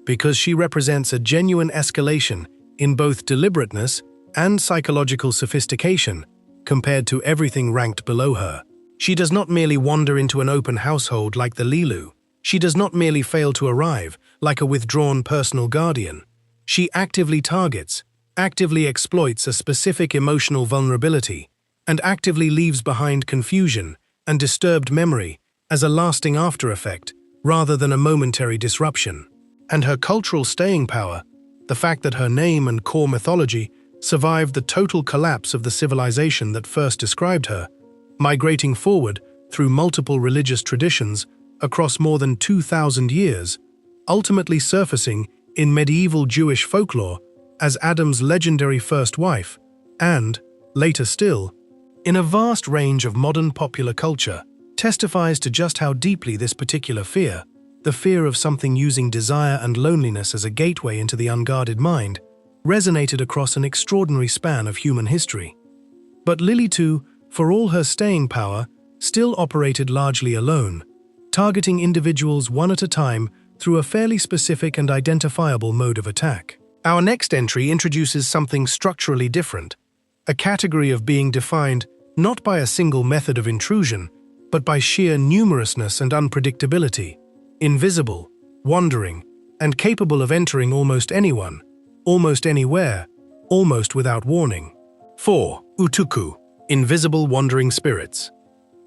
because she represents a genuine escalation in both deliberateness and psychological sophistication compared to everything ranked below her. She does not merely wander into an open household like the Lilu. She does not merely fail to arrive like a withdrawn personal guardian. She actively targets, actively exploits a specific emotional vulnerability, and actively leaves behind confusion and disturbed memory as a lasting after-effect rather than a momentary disruption. And her cultural staying power, the fact that her name and core mythology survived the total collapse of the civilization that first described her, migrating forward through multiple religious traditions across more than 2,000 years, ultimately surfacing in medieval Jewish folklore as Adam's legendary first wife, and, later still, in a vast range of modern popular culture, testifies to just how deeply this particular fear, the fear of something using desire and loneliness as a gateway into the unguarded mind, resonated across an extraordinary span of human history. But Lily, too, for all her staying power, still operated largely alone, targeting individuals one at a time through a fairly specific and identifiable mode of attack. Our next entry introduces something structurally different, a category of being defined not by a single method of intrusion, but by sheer numerousness and unpredictability, invisible, wandering, and capable of entering almost anyone, almost anywhere, almost without warning. 4. Utuku, invisible wandering spirits.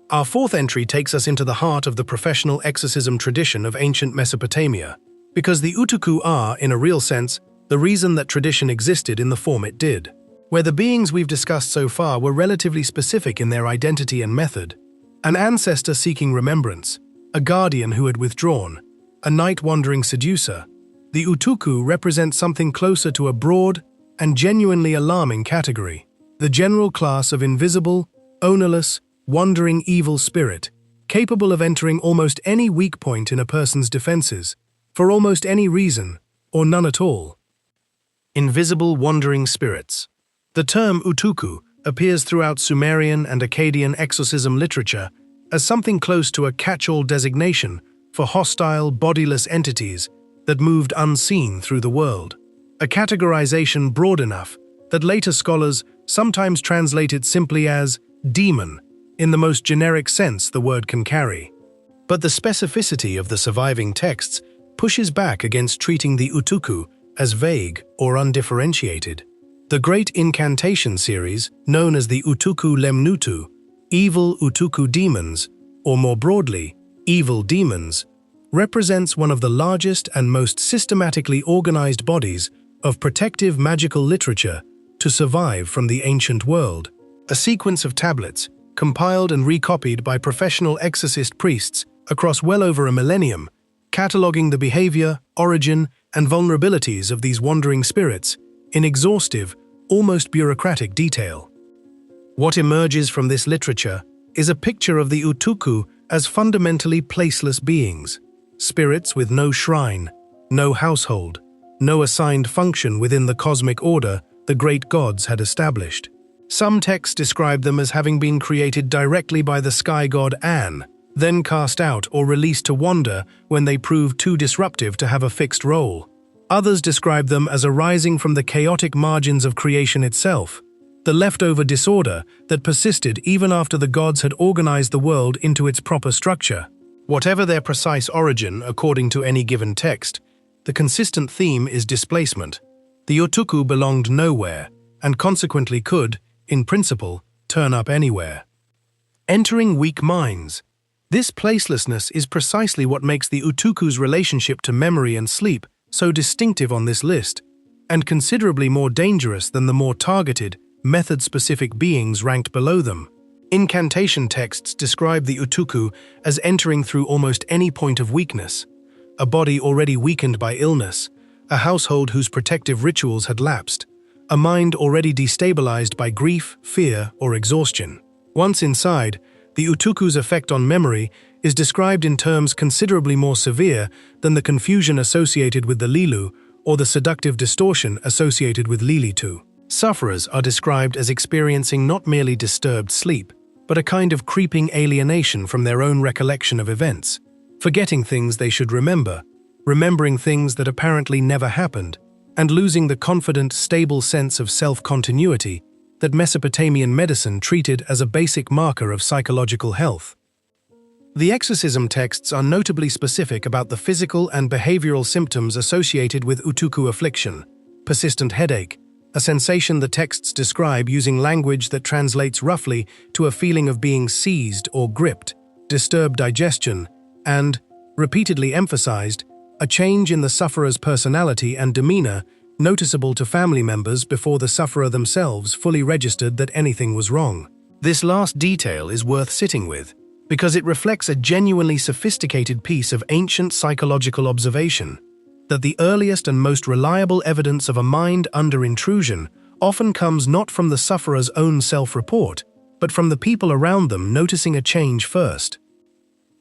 Our fourth entry takes us into the heart of the professional exorcism tradition of ancient Mesopotamia, because the Utuku are, in a real sense, the reason that tradition existed in the form it did. Where the beings we've discussed so far were relatively specific in their identity and method, an ancestor seeking remembrance, a guardian who had withdrawn, a night-wandering seducer, the Utuku represent something closer to a broad and genuinely alarming category, the general class of invisible, ownerless, wandering evil spirit, capable of entering almost any weak point in a person's defenses, for almost any reason, or none at all. Invisible wandering spirits. The term Utuku appears throughout Sumerian and Akkadian exorcism literature as something close to a catch-all designation for hostile, bodiless entities that moved unseen through the world. A categorization broad enough that later scholars sometimes translate it simply as demon, in the most generic sense the word can carry. But the specificity of the surviving texts pushes back against treating the Utuku as vague or undifferentiated. The Great Incantation series, known as the Utuku Lemnutu, evil Utuku demons, or more broadly, evil demons, represents one of the largest and most systematically organized bodies of protective magical literature to survive from the ancient world. A sequence of tablets, compiled and recopied by professional exorcist priests across well over a millennium, cataloging the behavior, origin, and vulnerabilities of these wandering spirits in exhaustive, almost bureaucratic detail. What emerges from this literature is a picture of the Utuku as fundamentally placeless beings, spirits with no shrine, no household, no assigned function within the cosmic order the great gods had established. Some texts describe them as having been created directly by the sky god An, then cast out or released to wander when they proved too disruptive to have a fixed role. Others describe them as arising from the chaotic margins of creation itself, the leftover disorder that persisted even after the gods had organized the world into its proper structure. Whatever their precise origin, according to any given text, the consistent theme is displacement. The Utuku belonged nowhere, and consequently could, in principle, turn up anywhere. Entering weak minds. This placelessness is precisely what makes the Utuku's relationship to memory and sleep so distinctive on this list, and considerably more dangerous than the more targeted, method-specific beings ranked below them. Incantation texts describe the Utuku as entering through almost any point of weakness, a body already weakened by illness, a household whose protective rituals had lapsed, a mind already destabilized by grief, fear, or exhaustion. Once inside, the Utuku's effect on memory is described in terms considerably more severe than the confusion associated with the Lilu or the seductive distortion associated with Lilitu. Sufferers are described as experiencing not merely disturbed sleep, but a kind of creeping alienation from their own recollection of events, forgetting things they should remember, remembering things that apparently never happened, and losing the confident, stable sense of self-continuity that Mesopotamian medicine treated as a basic marker of psychological health. The exorcism texts are notably specific about the physical and behavioral symptoms associated with Utuku affliction: persistent headache, a sensation the texts describe using language that translates roughly to a feeling of being seized or gripped, disturbed digestion, and, repeatedly emphasized, a change in the sufferer's personality and demeanor noticeable to family members before the sufferer themselves fully registered that anything was wrong. This last detail is worth sitting with, because it reflects a genuinely sophisticated piece of ancient psychological observation, that the earliest and most reliable evidence of a mind under intrusion often comes not from the sufferer's own self-report, but from the people around them noticing a change first.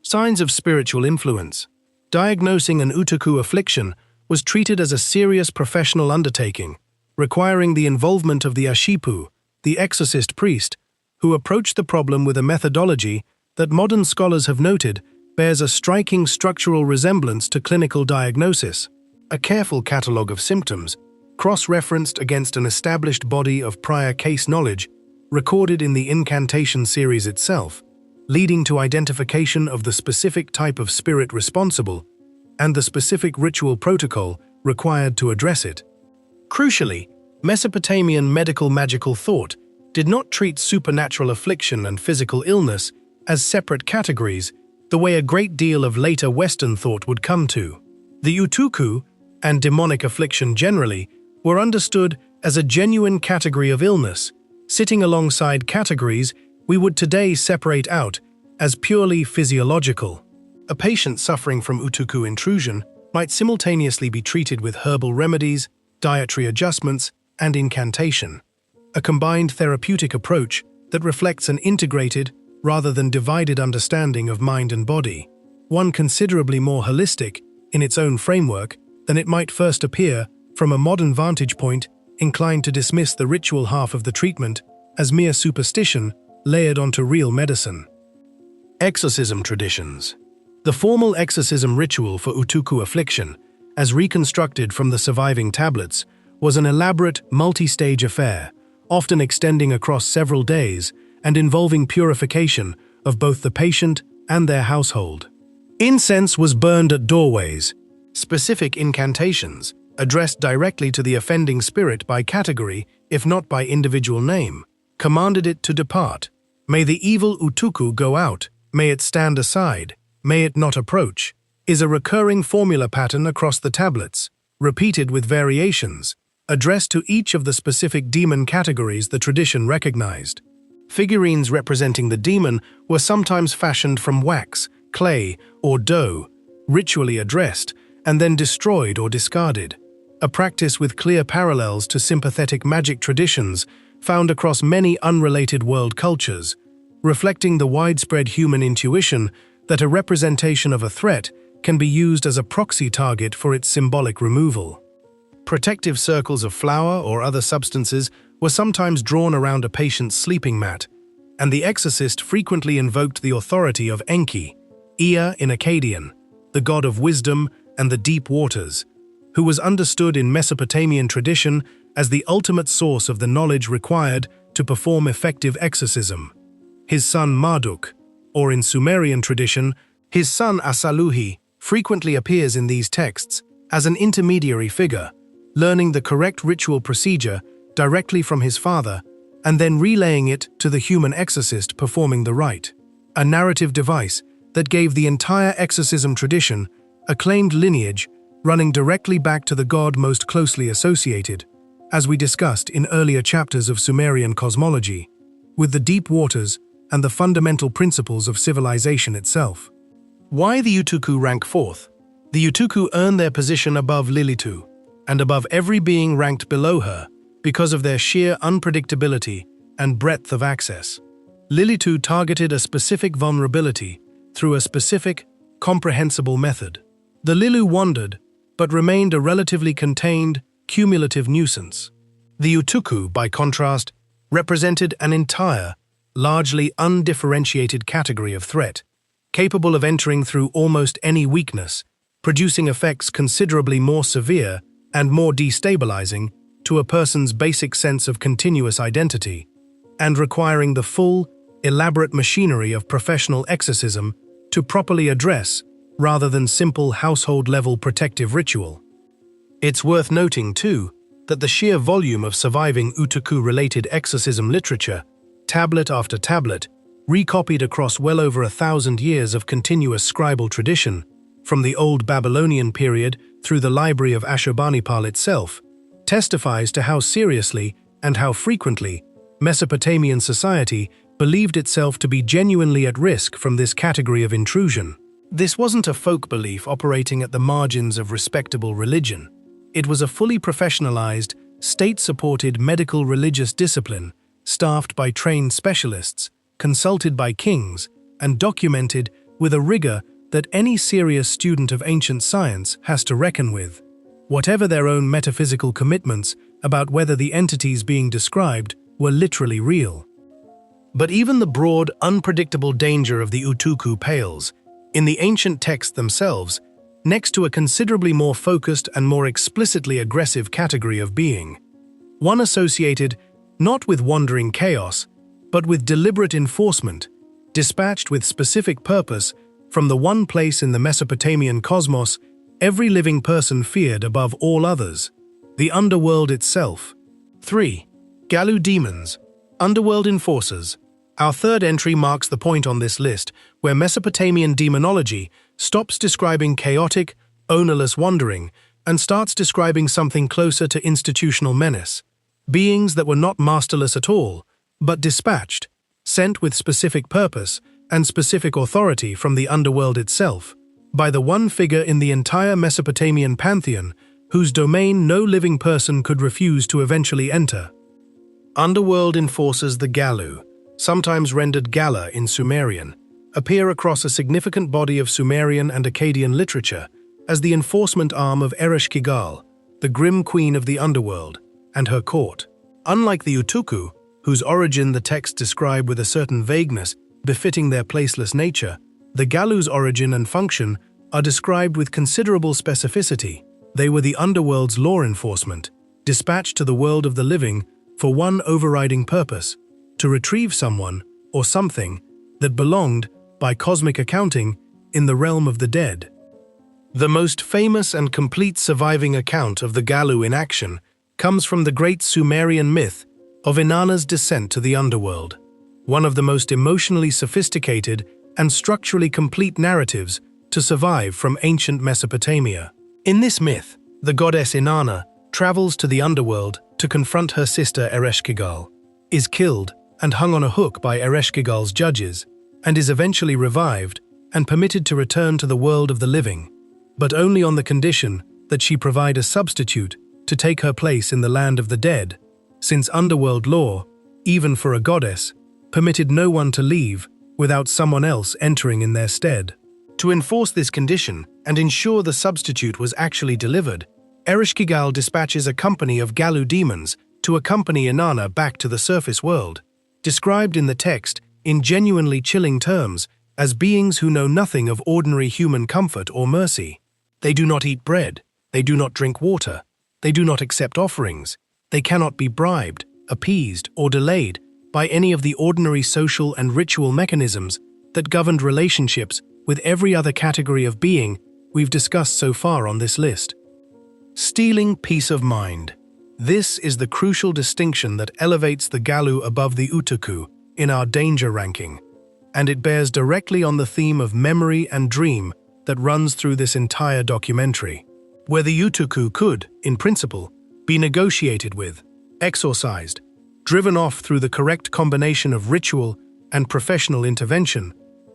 Signs of spiritual influence. Diagnosing an utuku affliction was treated as a serious professional undertaking, requiring the involvement of the ashipu, the exorcist priest, who approached the problem with a methodology that modern scholars have noted bears a striking structural resemblance to clinical diagnosis. A careful catalogue of symptoms, cross-referenced against an established body of prior case knowledge, recorded in the incantation series itself, leading to identification of the specific type of spirit responsible and the specific ritual protocol required to address it. Crucially, Mesopotamian medical magical thought did not treat supernatural affliction and physical illness as separate categories, the way a great deal of later Western thought would come to. The utuku, and demonic affliction generally, were understood as a genuine category of illness, sitting alongside categories we would today separate out as purely physiological. A patient suffering from utuku intrusion might simultaneously be treated with herbal remedies, dietary adjustments, and incantation, a combined therapeutic approach that reflects an integrated rather than divided understanding of mind and body, one considerably more holistic in its own framework than it might first appear from a modern vantage point inclined to dismiss the ritual half of the treatment as mere superstition layered onto real medicine. Exorcism traditions. The formal exorcism ritual for utuku affliction, as reconstructed from the surviving tablets, was an elaborate, multi-stage affair, often extending across several days and involving purification of both the patient and their household. Incense was burned at doorways. Specific incantations, addressed directly to the offending spirit by category, if not by individual name, commanded it to depart. May the evil utuku go out, may it stand aside, may it not approach, is a recurring formula pattern across the tablets, repeated with variations, addressed to each of the specific demon categories the tradition recognized. Figurines representing the demon were sometimes fashioned from wax, clay, or dough, ritually addressed, and then destroyed or discarded, a practice with clear parallels to sympathetic magic traditions found across many unrelated world cultures, reflecting the widespread human intuition that a representation of a threat can be used as a proxy target for its symbolic removal. Protective circles of flour or other substances were sometimes drawn around a patient's sleeping mat, and the exorcist frequently invoked the authority of Enki, Ea in Akkadian, the god of wisdom and the deep waters, who was understood in Mesopotamian tradition as the ultimate source of the knowledge required to perform effective exorcism. His son Marduk, or in Sumerian tradition, his son Asaluhi, frequently appears in these texts as an intermediary figure, learning the correct ritual procedure directly from his father and then relaying it to the human exorcist performing the rite, a narrative device that gave the entire exorcism tradition a claimed lineage running directly back to the god most closely associated, as we discussed in earlier chapters of Sumerian cosmology, with the deep waters and the fundamental principles of civilization itself. Why the Utuku rank fourth? The Utuku earn their position above Lilitu, and above every being ranked below her, because of their sheer unpredictability and breadth of access. Lilitu targeted a specific vulnerability through a specific, comprehensible method. The Lilu wandered, but remained a relatively contained, cumulative nuisance. The Utuku, by contrast, represented an entire, largely undifferentiated category of threat, capable of entering through almost any weakness, producing effects considerably more severe and more destabilizing to a person's basic sense of continuous identity, and requiring the full, elaborate machinery of professional exorcism to properly address rather than simple household-level protective ritual. It's worth noting, too, that the sheer volume of surviving Utuku-related exorcism literature, tablet after tablet, recopied across well over 1,000 years of continuous scribal tradition, from the Old Babylonian period through the library of Ashurbanipal itself, testifies to how seriously and how frequently Mesopotamian society believed itself to be genuinely at risk from this category of intrusion. This wasn't a folk belief operating at the margins of respectable religion. It was a fully professionalized, state-supported medical religious discipline, staffed by trained specialists, consulted by kings, and documented with a rigor that any serious student of ancient science has to reckon with. Whatever their own metaphysical commitments about whether the entities being described were literally real. But even the broad, unpredictable danger of the Utuku pales, in the ancient texts themselves, next to a considerably more focused and more explicitly aggressive category of being. One associated not with wandering chaos, but with deliberate enforcement, dispatched with specific purpose from the one place in the Mesopotamian cosmos every living person feared above all others, the underworld itself. 3. Galu demons, underworld enforcers. Our third entry marks the point on this list where Mesopotamian demonology stops describing chaotic, ownerless wandering and starts describing something closer to institutional menace. Beings that were not masterless at all, but dispatched, sent with specific purpose and specific authority from the underworld itself, by the one figure in the entire Mesopotamian pantheon whose domain no living person could refuse to eventually enter. Underworld enforcers, the Galu, sometimes rendered Gala in Sumerian, appear across a significant body of Sumerian and Akkadian literature as the enforcement arm of Ereshkigal, the grim queen of the underworld, and her court. Unlike the Utuku, whose origin the texts describe with a certain vagueness befitting their placeless nature, the Galu's origin and function are described with considerable specificity. They were the underworld's law enforcement, dispatched to the world of the living for one overriding purpose: to retrieve someone or something that belonged, by cosmic accounting, in the realm of the dead. The most famous and complete surviving account of the Galu in action comes from the great Sumerian myth of Inanna's descent to the underworld, one of the most emotionally sophisticated and structurally complete narratives to survive from ancient Mesopotamia. In this myth, the goddess Inanna travels to the underworld to confront her sister Ereshkigal, is killed and hung on a hook by Ereshkigal's judges, and is eventually revived and permitted to return to the world of the living, but only on the condition that she provide a substitute to take her place in the land of the dead, since underworld law, even for a goddess, permitted no one to leave without someone else entering in their stead. To enforce this condition and ensure the substitute was actually delivered, Ereshkigal dispatches a company of Galu demons to accompany Inanna back to the surface world, described in the text in genuinely chilling terms as beings who know nothing of ordinary human comfort or mercy. They do not eat bread, they do not drink water, they do not accept offerings, they cannot be bribed, appeased, or delayed by any of the ordinary social and ritual mechanisms that governed relationships with every other category of being we've discussed so far on this list. Stealing peace of mind. This is the crucial distinction that elevates the Galu above the Utuku in our danger ranking, and it bears directly on the theme of memory and dream that runs through this entire documentary. Where the Utuku could, in principle, be negotiated with, exorcised, driven off through the correct combination of ritual and professional intervention,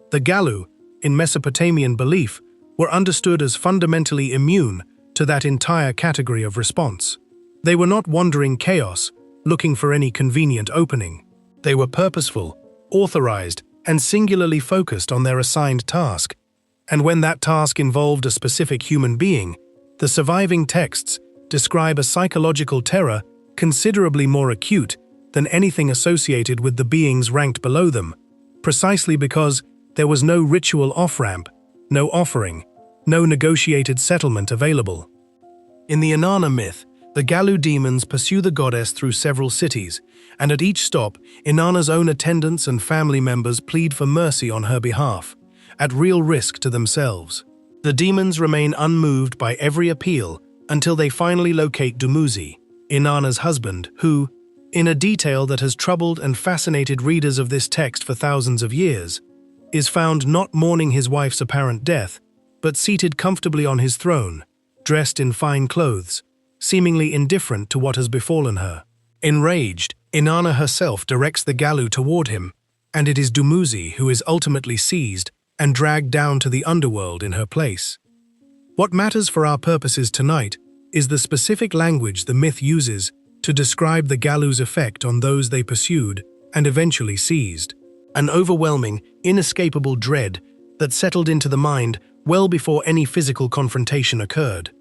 the Galu, in Mesopotamian belief, were understood as fundamentally immune to that entire category of response. They were not wandering chaos, looking for any convenient opening. They were purposeful, authorized, and singularly focused on their assigned task. And when that task involved a specific human being, the surviving texts describe a psychological terror considerably more acute than anything associated with the beings ranked below them, precisely because there was no ritual off-ramp, no offering, no negotiated settlement available. In the Inanna myth, the Galu demons pursue the goddess through several cities, and at each stop, Inanna's own attendants and family members plead for mercy on her behalf, at real risk to themselves. The demons remain unmoved by every appeal until they finally locate Dumuzi, Inanna's husband, who, in a detail that has troubled and fascinated readers of this text for thousands of years, is found not mourning his wife's apparent death, but seated comfortably on his throne, dressed in fine clothes, seemingly indifferent to what has befallen her. Enraged, Inanna herself directs the Galu toward him, and it is Dumuzi who is ultimately seized and dragged down to the underworld in her place. What matters for our purposes tonight is the specific language the myth uses to describe the Galu's effect on those they pursued and eventually seized. An overwhelming, inescapable dread that settled into the mind well before any physical confrontation occurred.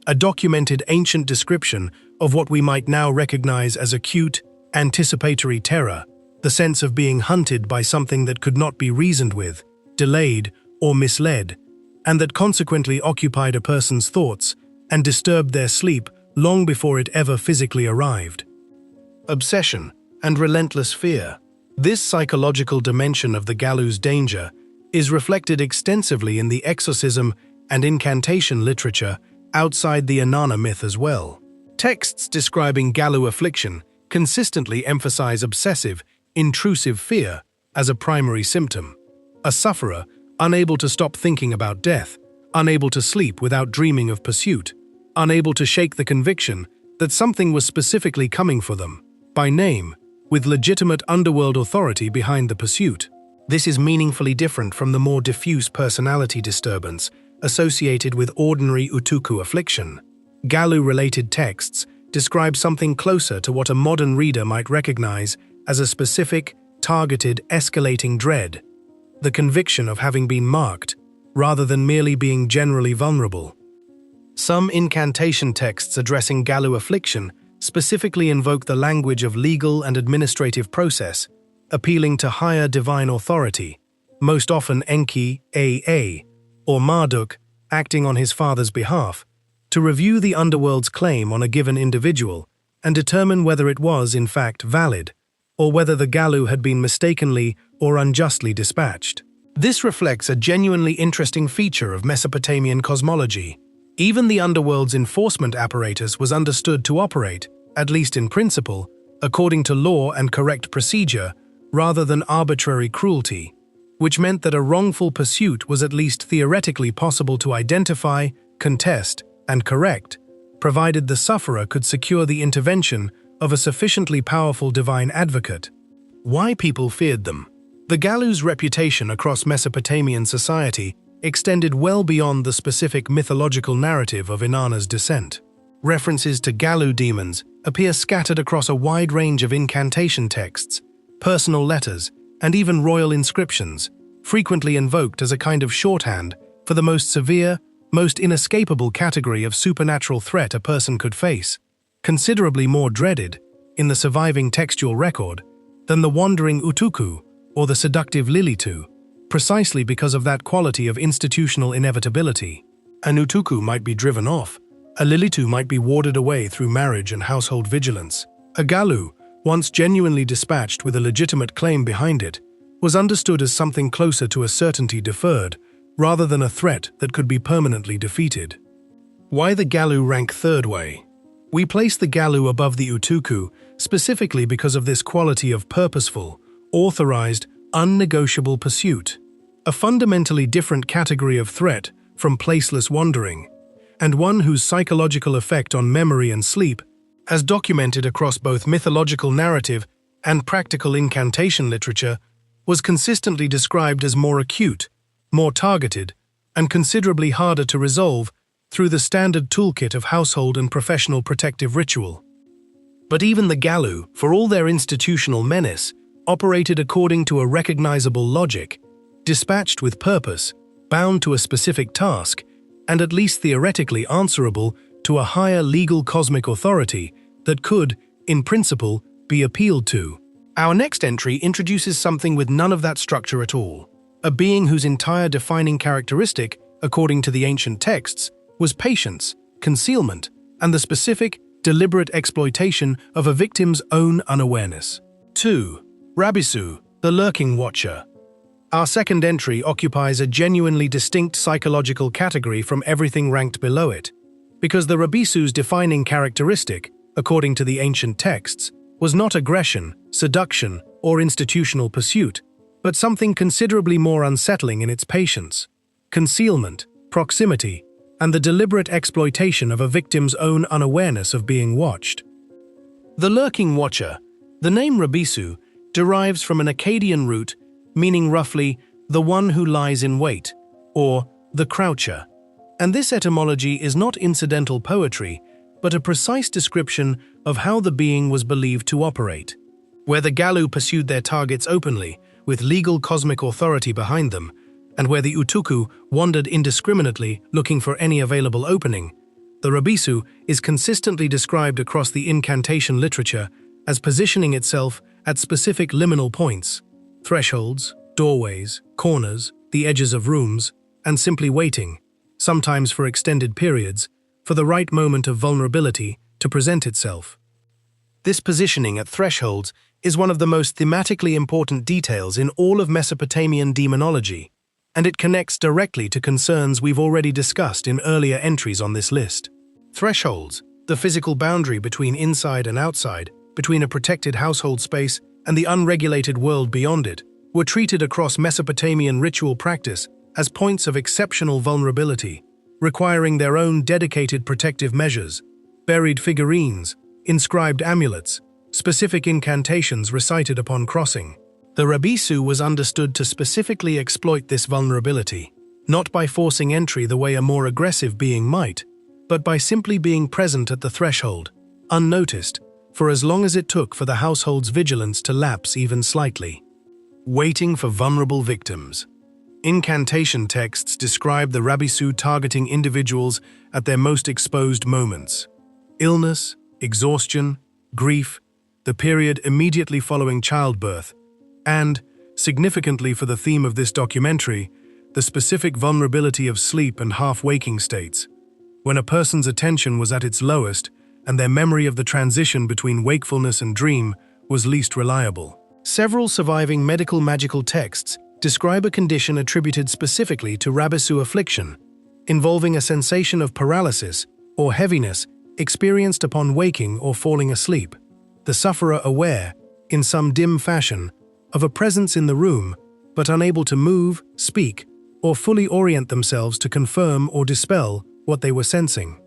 A documented ancient description of what we might now recognize as acute, anticipatory terror, the sense of being hunted by something that could not be reasoned with, delayed, or misled, and that consequently occupied a person's thoughts and disturbed their sleep long before it ever physically arrived. Obsession and relentless fear. This psychological dimension of the Galu's danger is reflected extensively in the exorcism and incantation literature outside the Inanna myth as well. Texts describing Galu affliction consistently emphasize obsessive, intrusive fear as a primary symptom. A sufferer unable to stop thinking about death, unable to sleep without dreaming of pursuit, unable to shake the conviction that something was specifically coming for them, by name, with legitimate underworld authority behind the pursuit. This is meaningfully different from the more diffuse personality disturbance associated with ordinary utuku affliction. Galu-related texts describe something closer to what a modern reader might recognize as a specific, targeted, escalating dread, the conviction of having been marked, rather than merely being generally vulnerable. Some incantation texts addressing Galu affliction specifically invoke the language of legal and administrative process, appealing to higher divine authority, most often Enki, Aa, or Marduk, acting on his father's behalf, to review the underworld's claim on a given individual and determine whether it was, in fact, valid, or whether the Galu had been mistakenly or unjustly dispatched. This reflects a genuinely interesting feature of Mesopotamian cosmology. Even the underworld's enforcement apparatus was understood to operate, at least in principle, according to law and correct procedure, rather than arbitrary cruelty, which meant that a wrongful pursuit was at least theoretically possible to identify, contest, and correct, provided the sufferer could secure the intervention of a sufficiently powerful divine advocate. Why people feared them? The Galu's reputation across Mesopotamian society extended well beyond the specific mythological narrative of Inanna's descent. References to Galu demons appear scattered across a wide range of incantation texts, personal letters, and even royal inscriptions, frequently invoked as a kind of shorthand for the most severe, most inescapable category of supernatural threat a person could face, considerably more dreaded, in the surviving textual record, than the wandering utuku or the seductive lilitu, precisely because of that quality of institutional inevitability. An utuku might be driven off, a lilitu might be warded away through marriage and household vigilance. A Galu, once genuinely dispatched with a legitimate claim behind it, was understood as something closer to a certainty deferred, rather than a threat that could be permanently defeated. Why the Galu rank third way? We place the Galu above the utuku specifically because of this quality of purposeful, authorized, unnegotiable pursuit, a fundamentally different category of threat from placeless wandering, and one whose psychological effect on memory and sleep, as documented across both mythological narrative and practical incantation literature, was consistently described as more acute, more targeted, and considerably harder to resolve through the standard toolkit of household and professional protective ritual. But even the Galu, for all their institutional menace, operated according to a recognizable logic, dispatched with purpose, bound to a specific task, and at least theoretically answerable to a higher legal cosmic authority that could, in principle, be appealed to. Our next entry introduces something with none of that structure at all, a being whose entire defining characteristic, according to the ancient texts, was patience, concealment, and the specific, deliberate exploitation of a victim's own unawareness. 2. Rabisu, the lurking watcher. Our second entry occupies a genuinely distinct psychological category from everything ranked below it, because the Rabisu's defining characteristic, according to the ancient texts, was not aggression, seduction, or institutional pursuit, but something considerably more unsettling in its patience, concealment, proximity, and the deliberate exploitation of a victim's own unawareness of being watched. The lurking watcher, the name Rabisu, derives from an Akkadian root meaning roughly the one who lies in wait, or the croucher. And this etymology is not incidental poetry, but a precise description of how the being was believed to operate. Where the Galu pursued their targets openly, with legal cosmic authority behind them, and where the Utuku wandered indiscriminately looking for any available opening, the Rabisu is consistently described across the incantation literature as positioning itself at specific liminal points, thresholds, doorways, corners, the edges of rooms, and simply waiting, sometimes for extended periods, for the right moment of vulnerability to present itself. This positioning at thresholds is one of the most thematically important details in all of Mesopotamian demonology, and it connects directly to concerns we've already discussed in earlier entries on this list. Thresholds, the physical boundary between inside and outside, between a protected household space and the unregulated world beyond it, were treated across Mesopotamian ritual practice as points of exceptional vulnerability, requiring their own dedicated protective measures, buried figurines, inscribed amulets, specific incantations recited upon crossing. The Rabisu was understood to specifically exploit this vulnerability, not by forcing entry the way a more aggressive being might, but by simply being present at the threshold, unnoticed, for as long as it took for the household's vigilance to lapse even slightly. Waiting for vulnerable victims. Incantation texts describe the Rabisu targeting individuals at their most exposed moments. Illness, exhaustion, grief, the period immediately following childbirth, and, significantly for the theme of this documentary, the specific vulnerability of sleep and half-waking states, when a person's attention was at its lowest and their memory of the transition between wakefulness and dream was least reliable. Several surviving medical magical texts describe a condition attributed specifically to Rabisu affliction, involving a sensation of paralysis or heaviness experienced upon waking or falling asleep, the sufferer aware, in some dim fashion, of a presence in the room, but unable to move, speak, or fully orient themselves to confirm or dispel what they were sensing.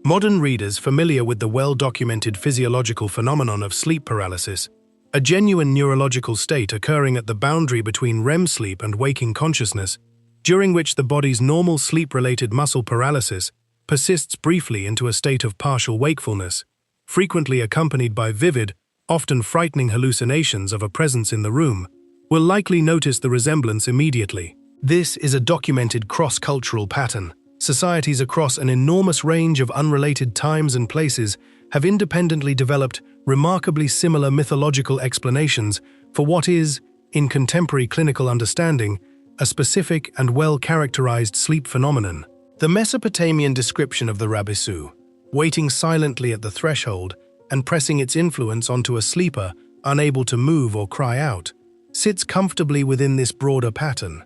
Modern readers familiar with the well-documented physiological phenomenon of sleep paralysis, a genuine neurological state occurring at the boundary between REM sleep and waking consciousness, during which the body's normal sleep-related muscle paralysis persists briefly into a state of partial wakefulness, frequently accompanied by vivid, often frightening hallucinations of a presence in the room, will likely notice the resemblance immediately. This is a documented cross-cultural pattern. Societies across an enormous range of unrelated times and places have independently developed remarkably similar mythological explanations for what is, in contemporary clinical understanding, a specific and well-characterized sleep phenomenon. The Mesopotamian description of the Rabisu, waiting silently at the threshold and pressing its influence onto a sleeper unable to move or cry out, sits comfortably within this broader pattern.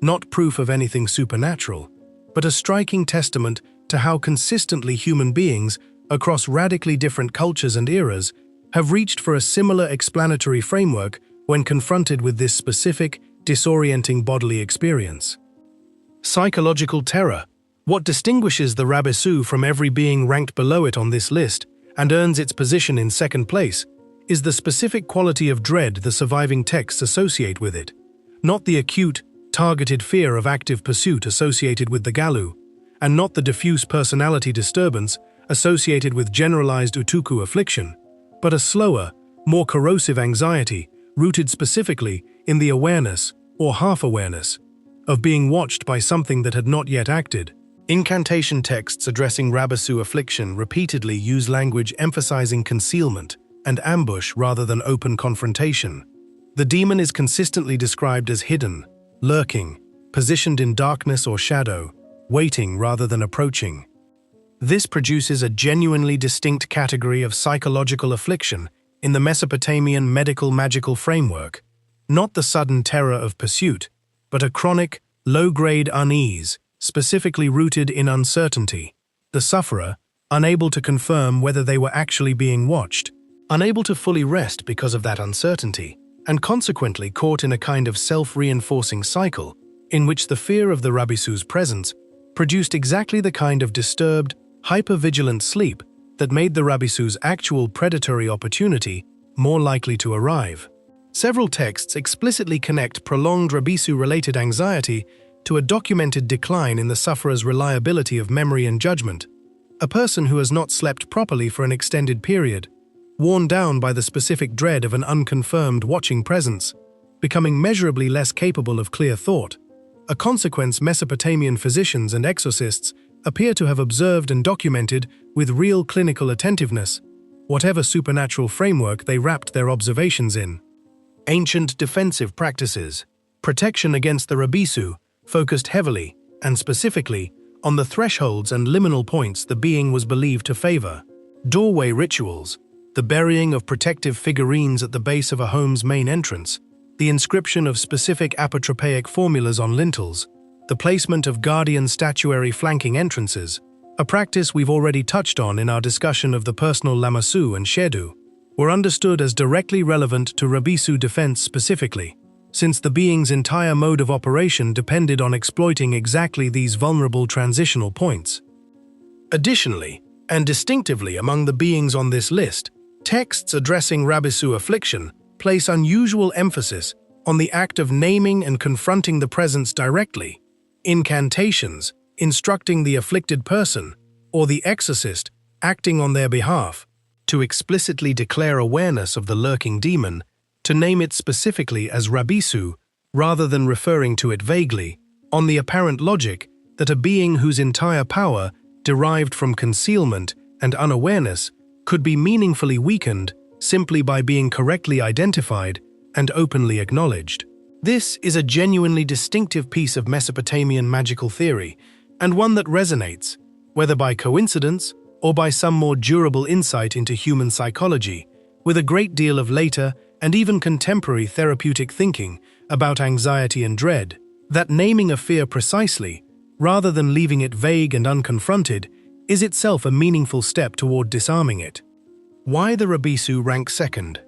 Not proof of anything supernatural, but a striking testament to how consistently human beings, across radically different cultures and eras, have reached for a similar explanatory framework when confronted with this specific, disorienting bodily experience. Psychological terror. What distinguishes the Rabisu from every being ranked below it on this list and earns its position in second place is the specific quality of dread the surviving texts associate with it, not the acute, targeted fear of active pursuit associated with the Galu, and not the diffuse personality disturbance associated with generalized Utuku affliction, but a slower, more corrosive anxiety rooted specifically in the awareness, or half-awareness, of being watched by something that had not yet acted. Incantation texts addressing Rabisu affliction repeatedly use language emphasizing concealment and ambush rather than open confrontation. The demon is consistently described as hidden, lurking, positioned in darkness or shadow, waiting rather than approaching. This produces a genuinely distinct category of psychological affliction in the Mesopotamian medical magical framework, not the sudden terror of pursuit, but a chronic, low-grade unease, specifically rooted in uncertainty, the sufferer unable to confirm whether they were actually being watched, unable to fully rest because of that uncertainty, and consequently caught in a kind of self-reinforcing cycle in which the fear of the Rabisu's presence produced exactly the kind of disturbed, hyper-vigilant sleep that made the Rabisu's actual predatory opportunity more likely to arrive. Several texts explicitly connect prolonged Rabisu-related anxiety to a documented decline in the sufferer's reliability of memory and judgment. A person who has not slept properly for an extended period, worn down by the specific dread of an unconfirmed watching presence, becoming measurably less capable of clear thought. A consequence Mesopotamian physicians and exorcists appear to have observed and documented with real clinical attentiveness, whatever supernatural framework they wrapped their observations in. Ancient defensive practices. Protection against the Rabisu focused heavily, and specifically, on the thresholds and liminal points the being was believed to favor. Doorway rituals, the burying of protective figurines at the base of a home's main entrance, the inscription of specific apotropaic formulas on lintels, the placement of guardian statuary flanking entrances, a practice we've already touched on in our discussion of the personal Lamassu and Shedu, were understood as directly relevant to Rabisu defense specifically, since the being's entire mode of operation depended on exploiting exactly these vulnerable transitional points. Additionally, and distinctively among the beings on this list, texts addressing Rabisu affliction place unusual emphasis on the act of naming and confronting the presence directly, incantations, instructing the afflicted person, or the exorcist acting on their behalf, to explicitly declare awareness of the lurking demon, to name it specifically as Rabisu, rather than referring to it vaguely, on the apparent logic that a being whose entire power derived from concealment and unawareness could be meaningfully weakened simply by being correctly identified and openly acknowledged. This is a genuinely distinctive piece of Mesopotamian magical theory, and one that resonates, whether by coincidence or by some more durable insight into human psychology, with a great deal of later and even contemporary therapeutic thinking about anxiety and dread, that naming a fear precisely, rather than leaving it vague and unconfronted, is itself a meaningful step toward disarming it. Why the Rabisu ranks second?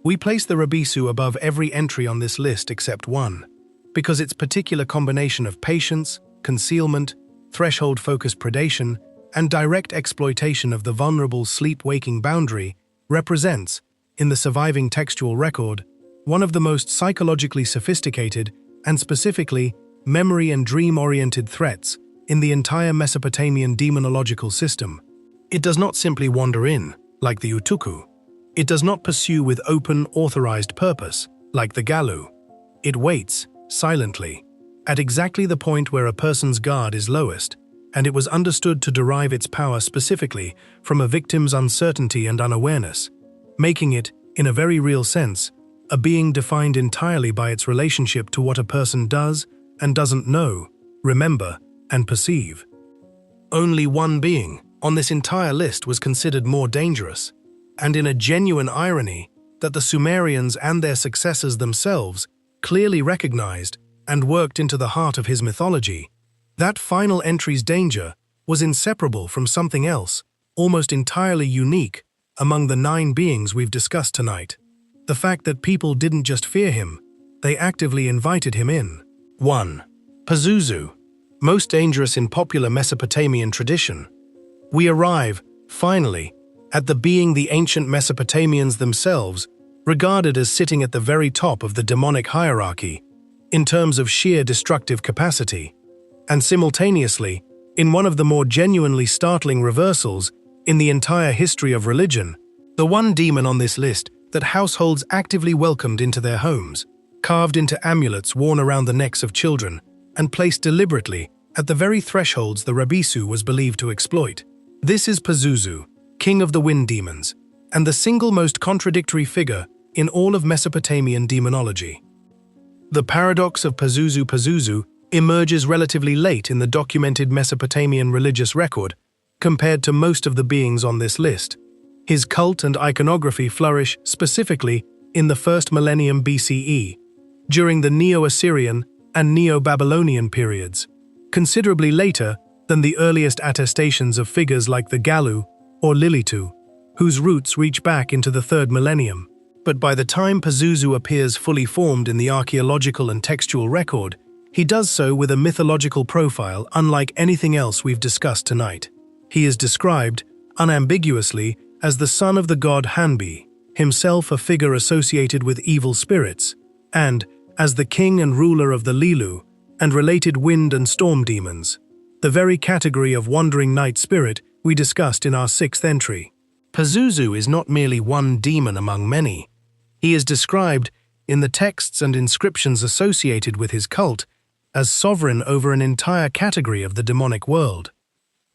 We place the Rabisu above every entry on this list except one, because its particular combination of patience, concealment, threshold-focused predation, and direct exploitation of the vulnerable sleep-waking boundary represents, in the surviving textual record, one of the most psychologically sophisticated and specifically memory and dream-oriented threats in the entire Mesopotamian demonological system. It does not simply wander in, like the Utuku. It does not pursue with open, authorized purpose, like the Galu. It waits, silently, at exactly the point where a person's guard is lowest, and it was understood to derive its power specifically from a victim's uncertainty and unawareness, making it, in a very real sense, a being defined entirely by its relationship to what a person does and doesn't know, remember, and perceive. Only one being on this entire list was considered more dangerous, and in a genuine irony that the Sumerians and their successors themselves clearly recognized and worked into the heart of his mythology, that final entry's danger was inseparable from something else, almost entirely unique, among the 9 beings we've discussed tonight. The fact that people didn't just fear him, they actively invited him in. 1. Pazuzu, most dangerous in popular Mesopotamian tradition. We arrive, finally, at the being the ancient Mesopotamians themselves regarded as sitting at the very top of the demonic hierarchy, in terms of sheer destructive capacity, and simultaneously, in one of the more genuinely startling reversals in the entire history of religion, the one demon on this list that households actively welcomed into their homes, carved into amulets worn around the necks of children, and placed deliberately at the very thresholds the Rabisu was believed to exploit. This is Pazuzu, king of the wind demons, and the single most contradictory figure in all of Mesopotamian demonology. The paradox of Pazuzu emerges relatively late in the documented Mesopotamian religious record, compared to most of the beings on this list. His cult and iconography flourish specifically in the 1st millennium BCE, during the Neo-Assyrian and Neo-Babylonian periods, considerably later than the earliest attestations of figures like the Galu or Lilitu, whose roots reach back into the 3rd millennium. But by the time Pazuzu appears fully formed in the archaeological and textual record, He does so with a mythological profile unlike anything else we've discussed tonight. He is described, unambiguously, as the son of the god Hanbi, himself a figure associated with evil spirits, and as the king and ruler of the Lilu and related wind and storm demons, the very category of wandering night spirit we discussed in our 6th entry. Pazuzu is not merely one demon among many. He is described, in the texts and inscriptions associated with his cult, as sovereign over an entire category of the demonic world.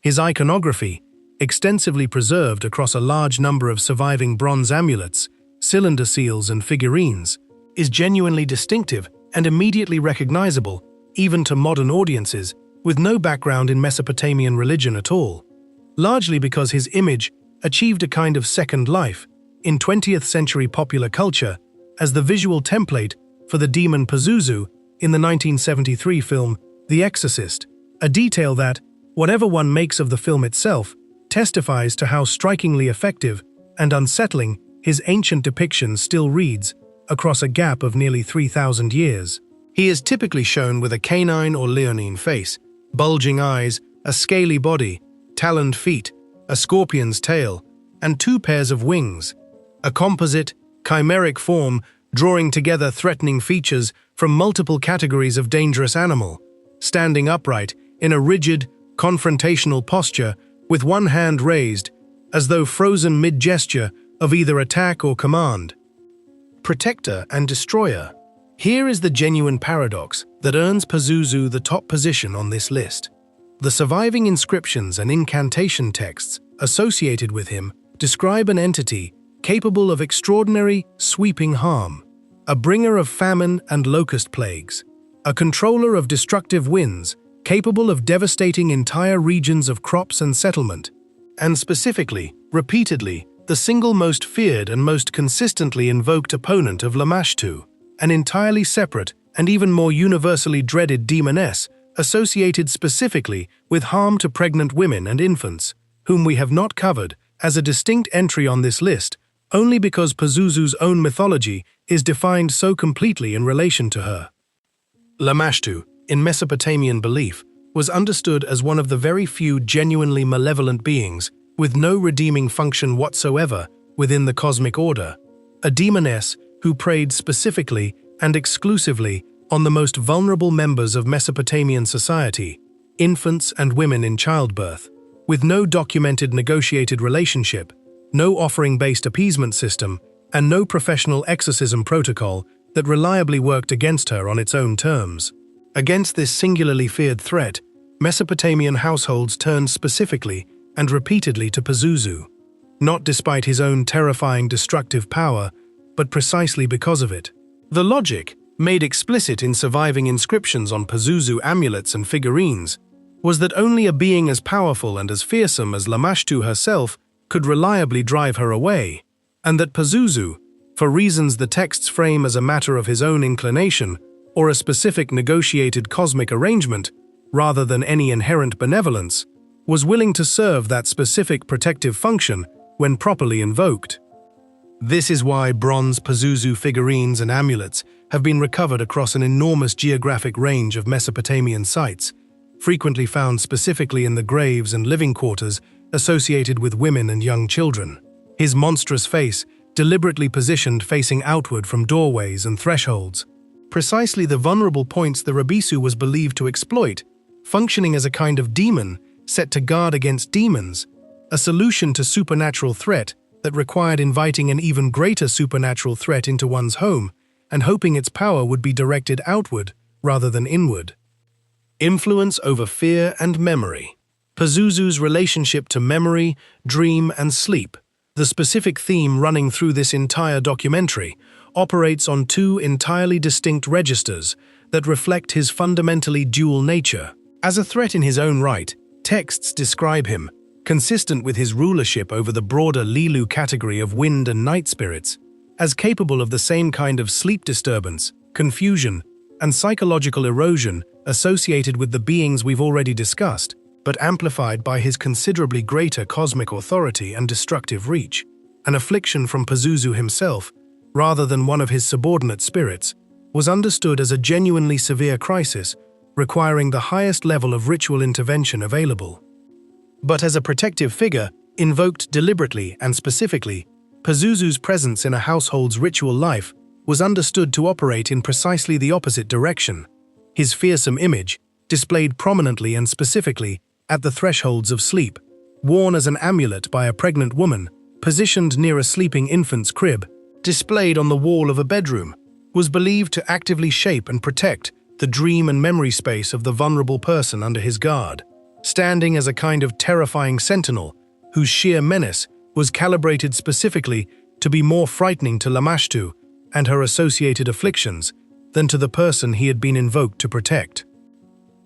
His iconography, extensively preserved across a large number of surviving bronze amulets, cylinder seals and figurines, is genuinely distinctive and immediately recognizable, even to modern audiences, with no background in Mesopotamian religion at all, largely because his image achieved a kind of second life in 20th century popular culture as the visual template for the demon Pazuzu in the 1973 film The Exorcist, a detail that, whatever one makes of the film itself, testifies to how strikingly effective and unsettling his ancient depiction still reads across a gap of nearly 3,000 years. He is typically shown with a canine or leonine face, bulging eyes, a scaly body, taloned feet, a scorpion's tail, and 2 pairs of wings, a composite, chimeric form drawing together threatening features from multiple categories of dangerous animal, standing upright in a rigid, confrontational posture with one hand raised, as though frozen mid-gesture of either attack or command. Protector and destroyer. Here is the genuine paradox that earns Pazuzu the top position on this list. The surviving inscriptions and incantation texts associated with him describe an entity capable of extraordinary, sweeping harm, a bringer of famine and locust plagues, a controller of destructive winds, capable of devastating entire regions of crops and settlement, and specifically, repeatedly, the single most feared and most consistently invoked opponent of Lamashtu, an entirely separate and even more universally dreaded demoness associated specifically with harm to pregnant women and infants, whom we have not covered as a distinct entry on this list, only because Pazuzu's own mythology is defined so completely in relation to her. Lamashtu, in Mesopotamian belief, was understood as one of the very few genuinely malevolent beings with no redeeming function whatsoever within the cosmic order, a demoness who preyed specifically and exclusively on the most vulnerable members of Mesopotamian society, infants and women in childbirth, with no documented negotiated relationship, no offering-based appeasement system, and no professional exorcism protocol that reliably worked against her on its own terms. Against this singularly feared threat, Mesopotamian households turned specifically and repeatedly to Pazuzu, not despite his own terrifying destructive power, but precisely because of it. The logic, made explicit in surviving inscriptions on Pazuzu amulets and figurines, was that only a being as powerful and as fearsome as Lamashtu herself could reliably drive her away, and that Pazuzu, for reasons the texts frame as a matter of his own inclination or a specific negotiated cosmic arrangement, rather than any inherent benevolence, was willing to serve that specific protective function when properly invoked. This is why bronze Pazuzu figurines and amulets have been recovered across an enormous geographic range of Mesopotamian sites, frequently found specifically in the graves and living quarters associated with women and young children. His monstrous face, deliberately positioned facing outward from doorways and thresholds, precisely the vulnerable points the Rabisu was believed to exploit, functioning as a kind of demon set to guard against demons, a solution to supernatural threat that required inviting an even greater supernatural threat into one's home and hoping its power would be directed outward rather than inward. Influence over fear and memory. Pazuzu's relationship to memory, dream, and sleep, the specific theme running through this entire documentary, operates on 2 entirely distinct registers that reflect his fundamentally dual nature. As a threat in his own right, texts describe him, consistent with his rulership over the broader Lilu category of wind and night spirits, as capable of the same kind of sleep disturbance, confusion, and psychological erosion associated with the beings we've already discussed, but amplified by his considerably greater cosmic authority and destructive reach. An affliction from Pazuzu himself, rather than one of his subordinate spirits, was understood as a genuinely severe crisis requiring the highest level of ritual intervention available. But as a protective figure, invoked deliberately and specifically, Pazuzu's presence in a household's ritual life was understood to operate in precisely the opposite direction. His fearsome image, displayed prominently and specifically at the thresholds of sleep, worn as an amulet by a pregnant woman, positioned near a sleeping infant's crib, displayed on the wall of a bedroom, was believed to actively shape and protect the dream and memory space of the vulnerable person under his guard, standing as a kind of terrifying sentinel whose sheer menace was calibrated specifically to be more frightening to Lamashtu and her associated afflictions than to the person he had been invoked to protect.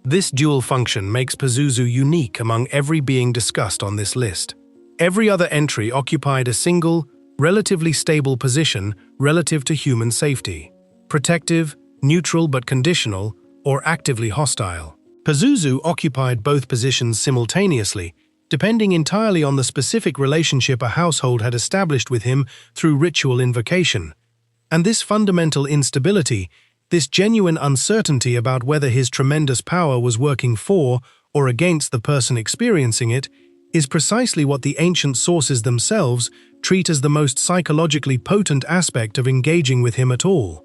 This dual function makes Pazuzu unique among every being discussed on this list. Every other entry occupied a single, relatively stable position relative to human safety: protective, neutral but conditional, or actively hostile. Pazuzu occupied both positions simultaneously, depending entirely on the specific relationship a household had established with him through ritual invocation. And this fundamental instability, this genuine uncertainty about whether his tremendous power was working for or against the person experiencing it, is precisely what the ancient sources themselves treat as the most psychologically potent aspect of engaging with him at all.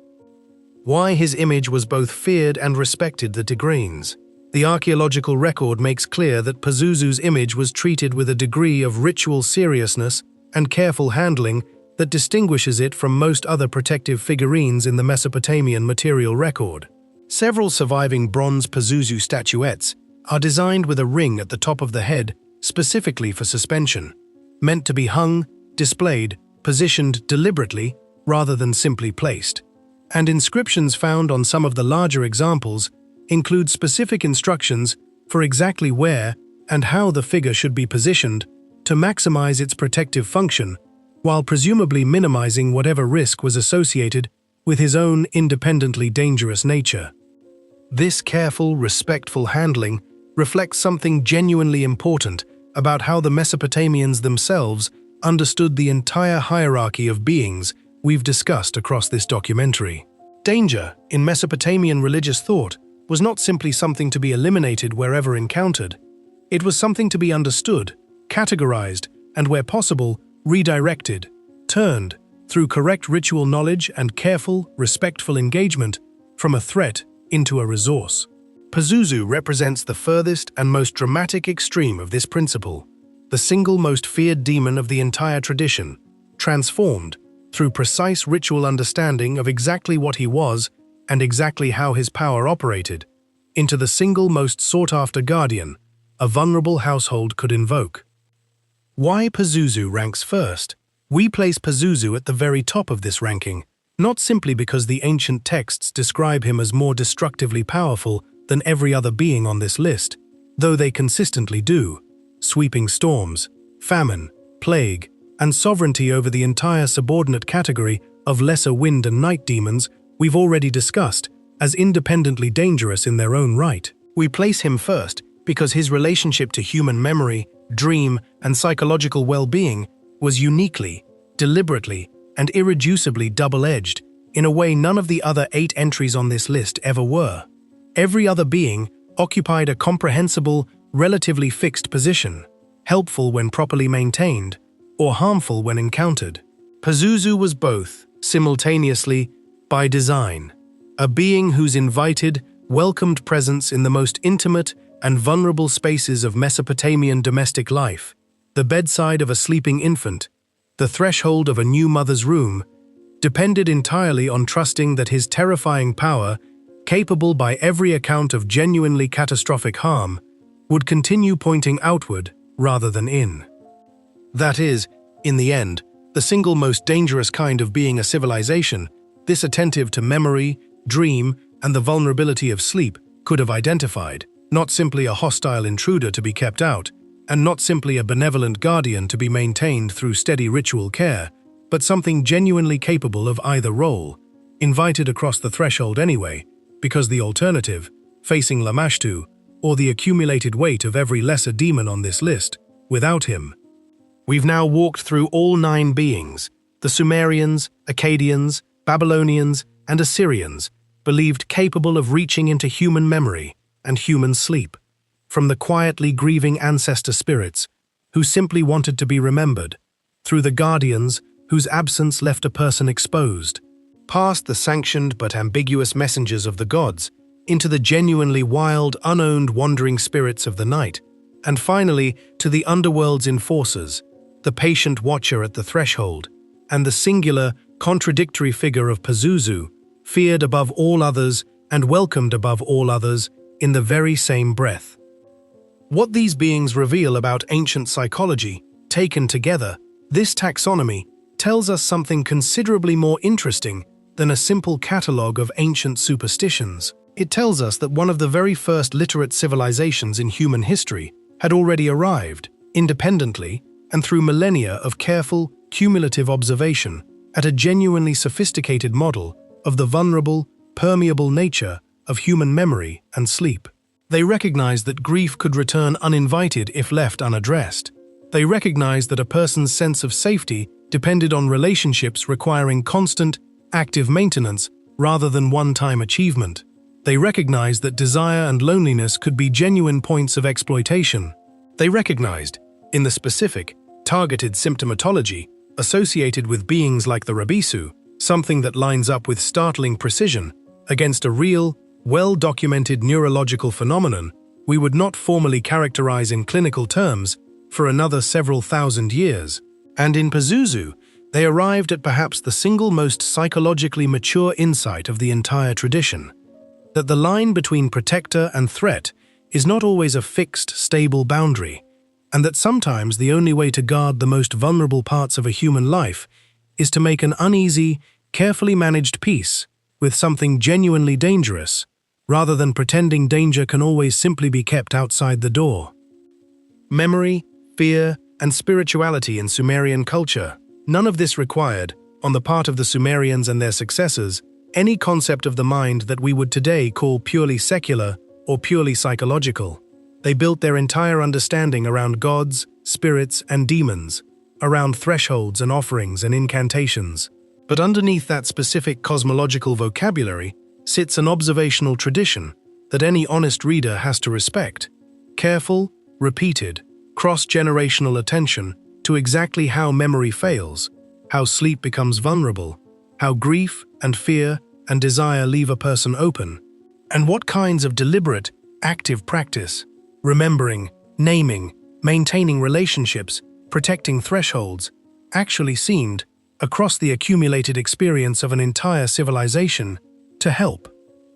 Why his image was both feared and respected the Tigranes. The archaeological record makes clear that Pazuzu's image was treated with a degree of ritual seriousness and careful handling that distinguishes it from most other protective figurines in the Mesopotamian material record. Several surviving bronze Pazuzu statuettes are designed with a ring at the top of the head specifically for suspension, meant to be hung, displayed, positioned deliberately rather than simply placed. And inscriptions found on some of the larger examples include specific instructions for exactly where and how the figure should be positioned to maximize its protective function, while presumably minimizing whatever risk was associated with his own independently dangerous nature. This careful, respectful handling reflects something genuinely important about how the Mesopotamians themselves understood the entire hierarchy of beings we've discussed across this documentary. Danger, in Mesopotamian religious thought, was not simply something to be eliminated wherever encountered. It was something to be understood, categorized, and where possible, redirected, turned, through correct ritual knowledge and careful, respectful engagement, from a threat into a resource. Pazuzu represents the furthest and most dramatic extreme of this principle, the single most feared demon of the entire tradition, transformed, through precise ritual understanding of exactly what he was and exactly how his power operated, into the single most sought-after guardian a vulnerable household could invoke. Why Pazuzu ranks first? We place Pazuzu at the very top of this ranking, not simply because the ancient texts describe him as more destructively powerful than every other being on this list, though they consistently do. Sweeping storms, famine, plague, and sovereignty over the entire subordinate category of lesser wind and night demons we've already discussed as independently dangerous in their own right. We place him first because his relationship to human memory, dream, and psychological well-being was uniquely, deliberately, and irreducibly double-edged in a way none of the other 8 entries on this list ever were. Every other being occupied a comprehensible, relatively fixed position, helpful when properly maintained, or harmful when encountered. Pazuzu was both, simultaneously, by design, a being whose invited, welcomed presence in the most intimate and vulnerable spaces of Mesopotamian domestic life, the bedside of a sleeping infant, the threshold of a new mother's room, depended entirely on trusting that his terrifying power, capable by every account of genuinely catastrophic harm, would continue pointing outward rather than in. That is, in the end, the single most dangerous kind of being a civilization, this attentive to memory, dream, and the vulnerability of sleep, could have identified, not simply a hostile intruder to be kept out, and not simply a benevolent guardian to be maintained through steady ritual care, but something genuinely capable of either role, invited across the threshold anyway, because the alternative, facing Lamashtu, or the accumulated weight of every lesser demon on this list, without him. We've now walked through all 9 beings, the Sumerians, Akkadians, Babylonians, and Assyrians, believed capable of reaching into human memory, and human sleep, from the quietly grieving ancestor spirits, who simply wanted to be remembered, through the guardians whose absence left a person exposed, past the sanctioned but ambiguous messengers of the gods, into the genuinely wild, unowned wandering spirits of the night, and finally to the underworld's enforcers, the patient watcher at the threshold, and the singular, contradictory figure of Pazuzu, feared above all others and welcomed above all others in the very same breath. What these beings reveal about ancient psychology, taken together, this taxonomy tells us something considerably more interesting than a simple catalogue of ancient superstitions. It tells us that one of the very first literate civilizations in human history had already arrived, independently and through millennia of careful, cumulative observation, at a genuinely sophisticated model of the vulnerable, permeable nature of human memory and sleep. They recognized that grief could return uninvited if left unaddressed. They recognized that a person's sense of safety depended on relationships requiring constant, active maintenance rather than one-time achievement. They recognized that desire and loneliness could be genuine points of exploitation. They recognized, in the specific, targeted symptomatology associated with beings like the Rabisu, something that lines up with startling precision against a real, well-documented neurological phenomenon we would not formally characterize in clinical terms for another several thousand years. And in Pazuzu, they arrived at perhaps the single most psychologically mature insight of the entire tradition, that the line between protector and threat is not always a fixed, stable boundary, and that sometimes the only way to guard the most vulnerable parts of a human life is to make an uneasy, carefully managed peace with something genuinely dangerous, rather than pretending danger can always simply be kept outside the door. Memory, fear, and spirituality in Sumerian culture. None of this required, on the part of the Sumerians and their successors, any concept of the mind that we would today call purely secular or purely psychological. They built their entire understanding around gods, spirits, and demons, around thresholds and offerings and incantations. But underneath that specific cosmological vocabulary sits an observational tradition that any honest reader has to respect. Careful, repeated, cross-generational attention to exactly how memory fails, how sleep becomes vulnerable, how grief and fear and desire leave a person open, and what kinds of deliberate, active practice, remembering, naming, maintaining relationships, protecting thresholds, actually seemed, across the accumulated experience of an entire civilization, to help.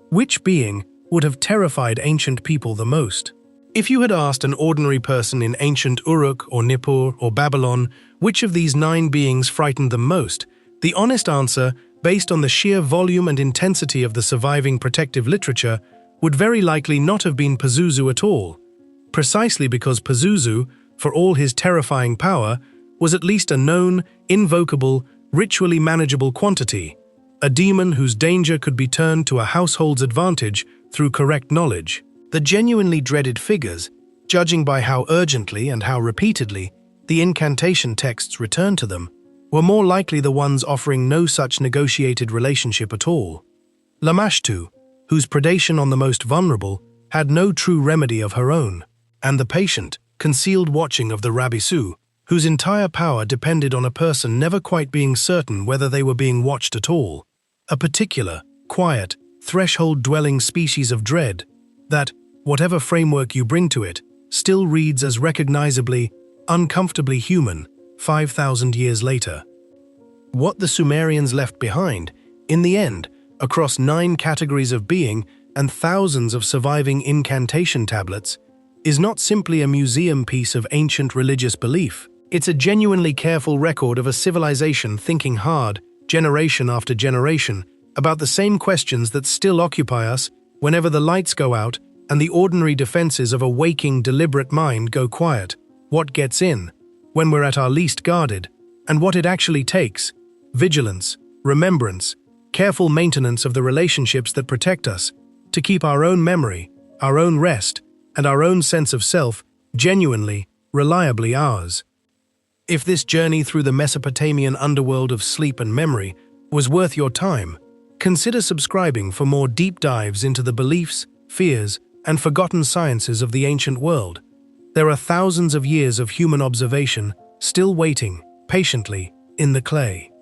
Which being would have terrified ancient people the most? If you had asked an ordinary person in ancient Uruk or Nippur or Babylon which of these 9 beings frightened them most, the honest answer, based on the sheer volume and intensity of the surviving protective literature, would very likely not have been Pazuzu at all, precisely because Pazuzu, for all his terrifying power, was at least a known, invocable, ritually manageable quantity, a demon whose danger could be turned to a household's advantage through correct knowledge. The genuinely dreaded figures, judging by how urgently and how repeatedly the incantation texts returned to them, were more likely the ones offering no such negotiated relationship at all. Lamashtu, whose predation on the most vulnerable had no true remedy of her own, and the patient, concealed watching of the Rabisu, whose entire power depended on a person never quite being certain whether they were being watched at all, a particular, quiet, threshold-dwelling species of dread that, whatever framework you bring to it, still reads as recognizably, uncomfortably human 5,000 years later. What the Sumerians left behind, in the end, across 9 categories of being and thousands of surviving incantation tablets, is not simply a museum piece of ancient religious belief. It's a genuinely careful record of a civilization thinking hard, generation after generation, about the same questions that still occupy us whenever the lights go out and the ordinary defenses of a waking, deliberate mind go quiet. What gets in, when we're at our least guarded, and what it actually takes: vigilance, remembrance, careful maintenance of the relationships that protect us, to keep our own memory, our own rest, and our own sense of self genuinely, reliably ours. If this journey through the Mesopotamian underworld of sleep and memory was worth your time, consider subscribing for more deep dives into the beliefs, fears, and forgotten sciences of the ancient world. There are thousands of years of human observation still waiting, patiently, in the clay.